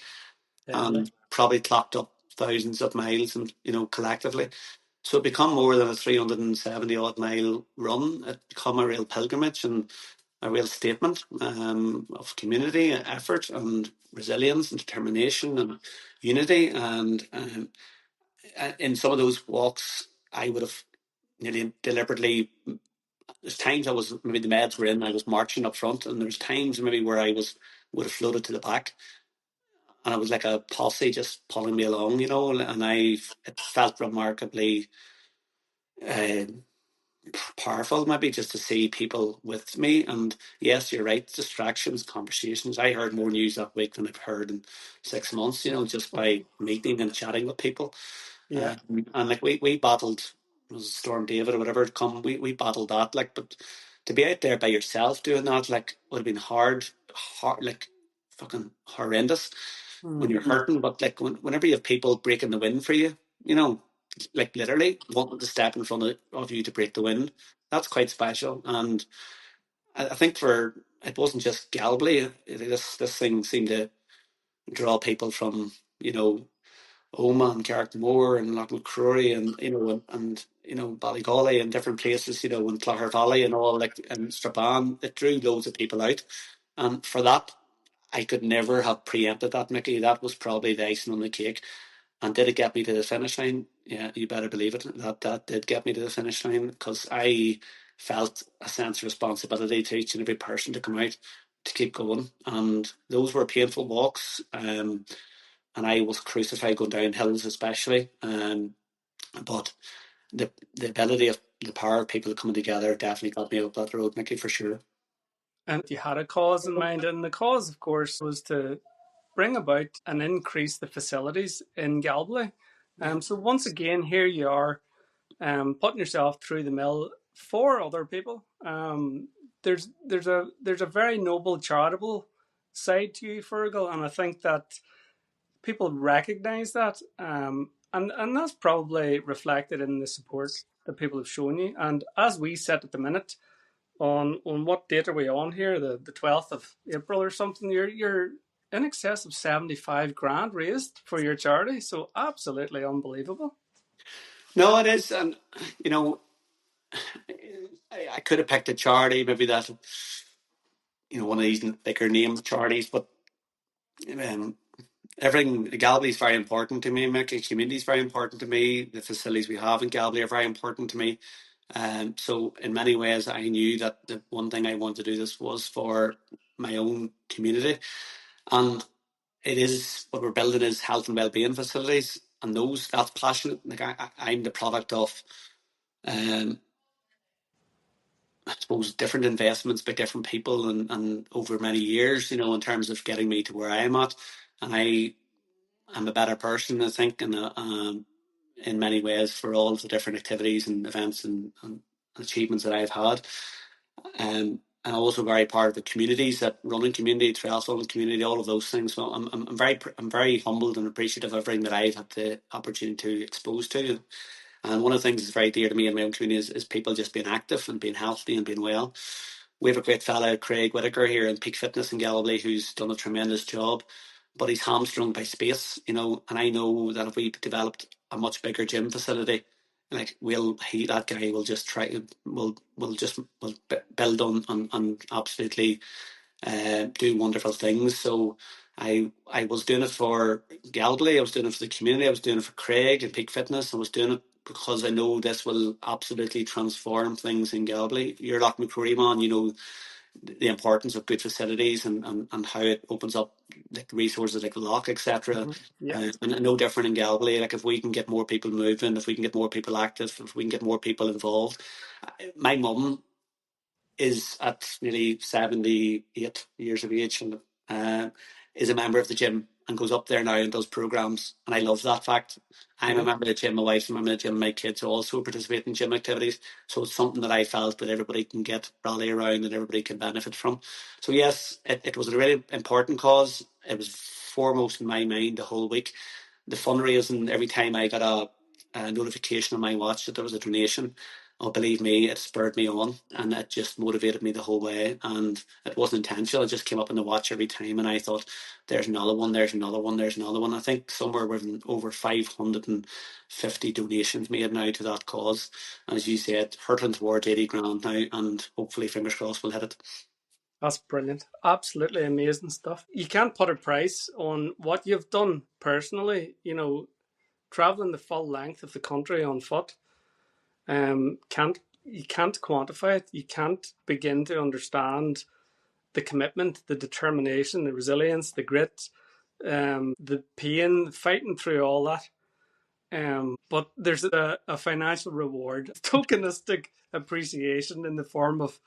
Definitely. and probably clocked up thousands of miles, and collectively. So it become more than a 370 odd mile run. It become a real pilgrimage and a real statement of community effort and resilience and determination and unity. And in some of those walks, I would have nearly deliberately. There's times I was, maybe the meds were in, I was marching up front, and there's times maybe where would have floated to the back, and I was like a posse just pulling me along, and it felt remarkably uh, powerful, maybe just to see people with me. And yes, you're right, distractions, conversations. I heard more news that week than I've heard in 6 months, just by meeting and chatting with people. Yeah. And like we battled, it was Storm David or whatever it come, we battled that, like, but to be out there by yourself doing that, like, would have been hard, like, fucking horrendous when Mm. you're hurting. But like whenever you have people breaking the wind for you, you know like literally wanting to step in front of you to break the wind. That's quite special. And I think for it wasn't just Galway. This thing seemed to draw people from, you know, Omagh and Carrickmore and Lochmacrory and, you know, and you know, Ballygawley and different places, you know, and Clare Valley and all, like, and Strabane. It drew loads of people out. And for that, I could never have preempted that, Mickey. That was probably the icing on the cake. And did it get me to the finish line? Yeah, you better believe it. That did get me to the finish line, because I felt a sense of responsibility to each and every person to come out to keep going. And those were painful walks. And I was crucified going down hills, especially. But the ability of the power of people coming together definitely got me up that road, Mickey, for sure. And you had a cause in mind, and the cause, of course, was to bring about and increase the facilities in Galway. So once again, here you are, putting yourself through the mill for other people. There's a very noble charitable side to you, Fergal, and I think that people recognise that, and that's probably reflected in the support that people have shown you. And as we sit at the minute, on what date are we on here? The 12th of April or something. You're in excess of 75 grand raised for your charity. So absolutely unbelievable. No, it is. And, you know, I could have picked a charity, maybe that, you know, one of these bigger name charities, but um, everything, Galway is very important to me, Mick. The community is very important to me. The facilities we have in Galway are very important to me. So in many ways, I knew that the one thing I wanted to do this was for my own community. And it is, what we're building is health and wellbeing facilities, and that's passionate. Like I'm the product of, I suppose, different investments by different people, and over many years, you know, in terms of getting me to where I am at. And I'm a better person, I think, in many ways, for all the different activities and events and achievements that I've had. And also very part of the communities, that running community, triathlon community, all of those things. So I'm very humbled and appreciative of everything that I've had the opportunity to expose to. And one of the things that's very dear to me in my own community is people just being active and being healthy and being well. We have a great fella, Craig Whitaker, here in Peak Fitness in Galway, who's done a tremendous job, but he's hamstrung by space, you know. And I know that if we developed a much bigger gym facility, like that guy will just will build on absolutely do wonderful things. So I was doing it for Galway, I was doing it for the community, I was doing it for Craig and Peak Fitness, I was doing it because I know this will absolutely transform things in Galway. You're Lochmacrory man, you know the importance of good facilities, and how it opens up like resources like Loch, etc. Mm-hmm. Yeah. And no different in Galway. Like, if we can get more people moving, if we can get more people active, if we can get more people involved. My mum is at nearly 78 years of age, and is a member of the gym and goes up there now and does programs. And I love that fact. I'm a member of the gym, my wife's a member of the gym, my kids also participate in gym activities. So it's something that I felt that everybody can rally around and everybody can benefit from. So yes, it was a really important cause. It was foremost in my mind the whole week. The fundraising, every time I got a notification on my watch that there was a donation, oh, believe me, it spurred me on, and it just motivated me the whole way. And it wasn't intentional. It just came up in the watch every time, and I thought, there's another one, there's another one, there's another one. I think somewhere with over 550 donations made now to that cause. And as you said, hurtling towards 80 grand now, and hopefully, fingers crossed, we'll hit it. That's brilliant. Absolutely amazing stuff. You can't put a price on what you've done personally, you know, traveling the full length of the country on foot. You can't quantify it. You can't begin to understand the commitment, the determination, the resilience, the grit, the pain, fighting through all that. But there's a financial reward, tokenistic appreciation in the form of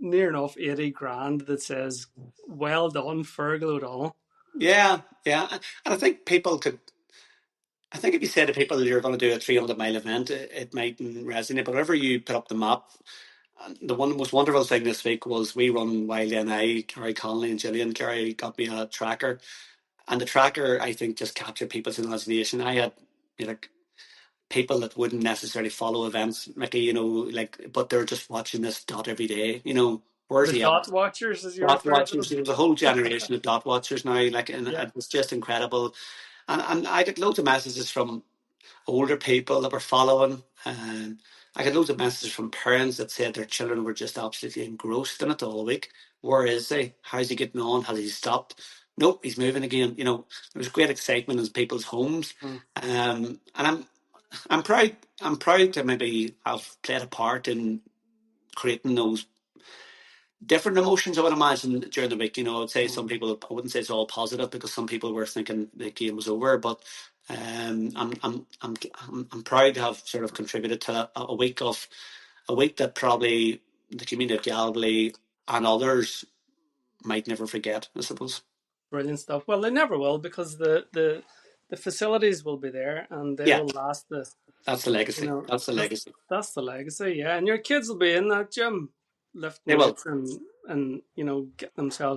near enough 80 grand that says, well done, Fergal O'Donnell. Yeah. And I think if you say to people you're going to do a 300-mile event, it mightn't resonate. But whenever you put up the map, the most wonderful thing this week was we run Wiley and I, Kerry Conley and Gillian. Kerry got me a tracker, and the tracker, I think, just captured people's imagination. I had, you know, people that wouldn't necessarily follow events, Mickey, you know, like, but they're just watching this dot every day, you know. Where's The he at? dot watchers, as you Dot refer to them. watchers. There's a whole generation of dot watchers now, like, and Yeah. it's just incredible. And I get loads of messages from older people that were following. And I got loads of messages from parents that said their children were just absolutely engrossed in it all week. Where is he? How's he getting on? Has he stopped? Nope, he's moving again. You know, there was great excitement in people's homes. And I'm proud. I'm proud to maybe have played a part in creating those different emotions. I would imagine during the week. You know, I would say some people. I wouldn't say it's all positive because some people were thinking the game was over. But I'm proud to have sort of contributed to a week that probably the community of Galway and others might never forget, I suppose. Brilliant stuff. Well, they never will, because the facilities will be there and they Yeah, will last the, that's the legacy. you know, That's the that's, legacy. that's the legacy. Yeah. And your kids will be in that gym They lifting will. weights and you know,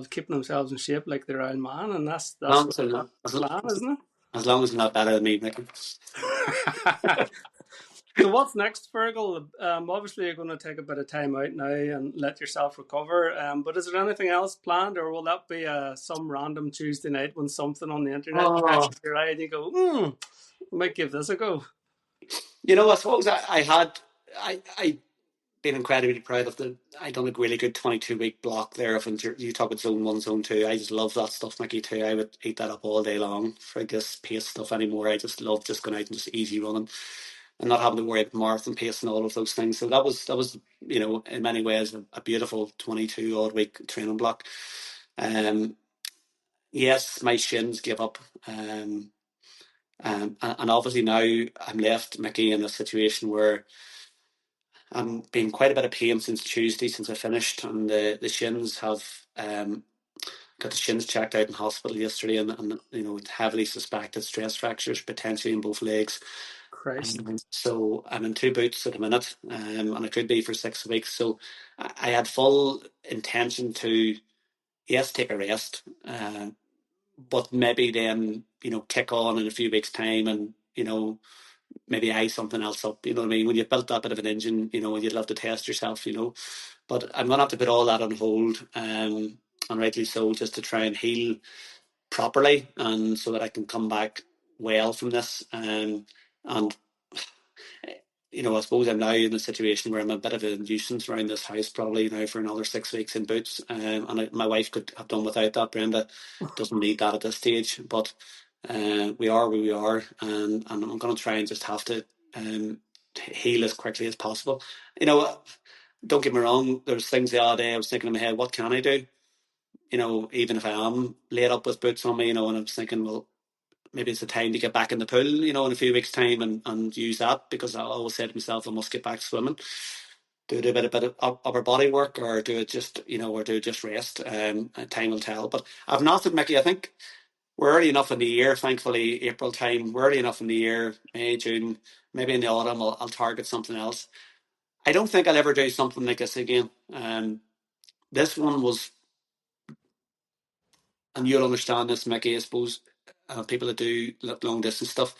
keeping themselves in shape like the Iron Man. And that's As long what as they're that's not, the plan, isn't as long as they're not better than me, Mick. it? So what's next, Fergal? Obviously, you're going to take a bit of time out now and let yourself recover. But is there anything else planned, or will that be some random Tuesday night when something on the internet Oh, catches your eye and you go, I might give this a go? you know, I suppose I been incredibly proud of I done a really good 22-week block there. Of you talk about zone one, zone two. I just love that stuff, Mickey, too. I would eat that up all day long. For this pace stuff anymore. I just love just going out and just easy running and not having to worry about marathon pace and all of those things. So that was you know, in many ways a beautiful 22 odd week training block. Yes, my shins give up. And obviously now I'm left, Mickey, in a situation where I'm been quite a bit of pain since Tuesday, since I finished, and the shins have got the shins checked out in hospital yesterday, and you know, heavily suspected stress fractures potentially in both legs. Christ. So I'm in two boots at the minute, and it could be for 6 weeks. So I had full intention to, yes, take a rest, but maybe then, you know, kick on in a few weeks' time, and you know, maybe eye something else up. You know what I mean? When you've built that bit of an engine, you know, you'd love to test yourself, you know. But I'm gonna have to put all that on hold, and rightly so, just to try and heal properly, and so that I can come back well from this. And you know, I suppose I'm now in a situation where I'm a bit of a nuisance around this house, probably now for another 6 weeks in boots. My wife could have done without that. Brenda doesn't need that at this stage, but we are where we are, and I'm going to try and just have to heal as quickly as possible. You know, don't get me wrong. There's things the other day I was thinking in my head, what can I do? You know, even if I am laid up with boots on me, you know, and I was thinking, well, maybe it's the time to get back in the pool, you know, in a few weeks' time, and use that, because I always said to myself, I must get back swimming. Do a bit of upper body work, or do it just, you know, or do just rest. Time will tell. But I've nothing, Mickey. I think we're early enough in the year, thankfully, April time. We're early enough in the year, May, June, maybe in the autumn I'll target something else. I don't think I'll ever do something like this again. This one was, and you'll understand this, Mickey, I suppose, people that do long distance stuff,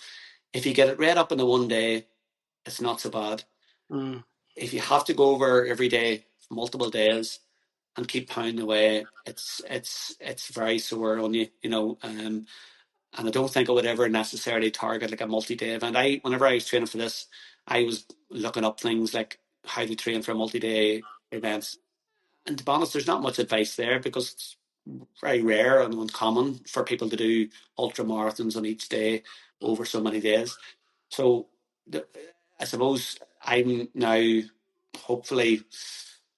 if you get it read up in the one day, it's not so bad. If you have to go over every day, multiple days, and keep pounding away, it's very sore on you, you know. And I don't think I would ever necessarily target like a multi-day event. Whenever I was training for this, I was looking up things like how to train for a multi-day events. And to be honest, there's not much advice there, because it's very rare and uncommon for people to do ultra marathons on each day over so many days. So I suppose I'm now hopefully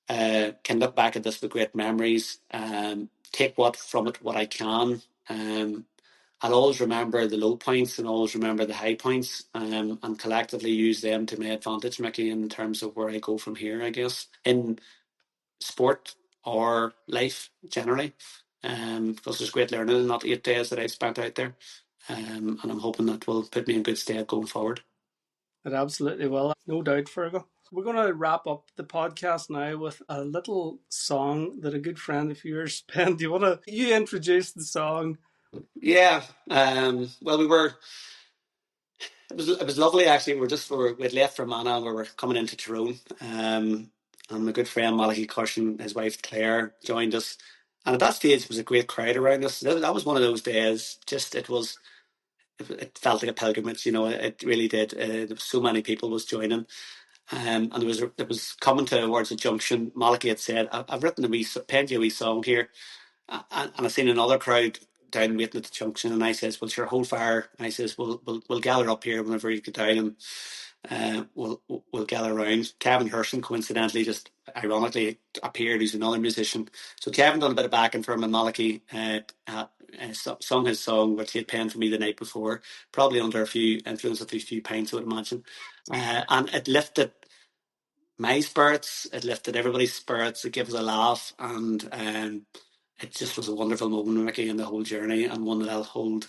can look back at this with great memories, take from it what I can. I'll always remember the low points and always remember the high points, and collectively use them to my advantage, Mickey, in terms of where I go from here, I guess, in sport or life generally. Because there's great learning in that 8 days that I've spent out there. And I'm hoping that will put me in good stead going forward. It absolutely will. No doubt, Fergal. We're going to wrap up the podcast now with a little song that a good friend of yours, Ben, you introduce the song? Yeah. Well, it was lovely actually. We'd left Fermanagh and we were coming into Tyrone. And my good friend Malachy Cushion, his wife Claire, joined us. And at that stage, there was a great crowd around us. That was one of those days. It felt like a pilgrimage. It really did. There was so many people was joining. And it was coming towards a junction. Malachy had said, "I've written penned you a wee song here," and I seen another crowd down waiting at the junction, and I says, "Well, sure, hold fire." I says, "We'll gather up here whenever you get down, and we'll gather around." Kevin Herson coincidentally just ironically appeared. He's another musician. So Kevin done a bit of backing for him, and Malachy sung his song which he had penned for me the night before, probably under influence of a few pints, I would imagine. And it lifted my spirits, it lifted everybody's spirits, it gave us a laugh, and it just was a wonderful moment, Mickey, in the whole journey, and one that I'll hold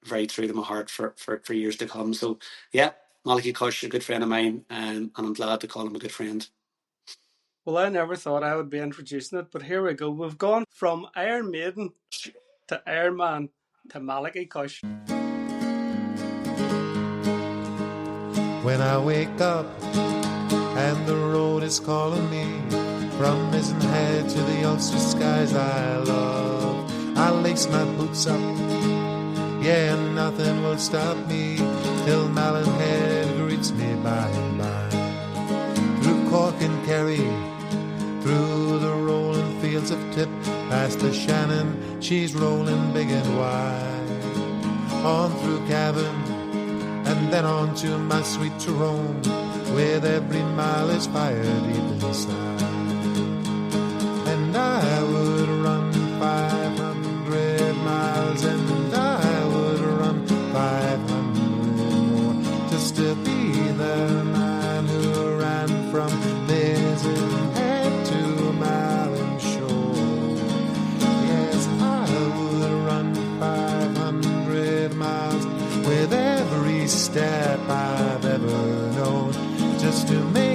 very true to my heart for years to come. So, yeah, Malachy Cush, a good friend of mine, and I'm glad to call him a good friend. Well, I never thought I would be introducing it, but here we go. We've gone from Iron Maiden to Ironman to Malachy Cush. When I wake up and the road is calling me from Mizenhead to the Ulster skies I love, I lace my boots up, yeah, nothing will stop me till Mallinhead greets me by and by. Through Cork and Kerry, through the rolling fields of Tip, past the Shannon, she's rolling big and wide. On through Cavan, and then on to my sweet Tyrone, with every mile is fire deep inside. And I would run 500 miles, and I would run 500 more, just to be the man who ran from Mizenhead to Malin Shore. Yes, I would run 500 miles with every step I've ever known, just to make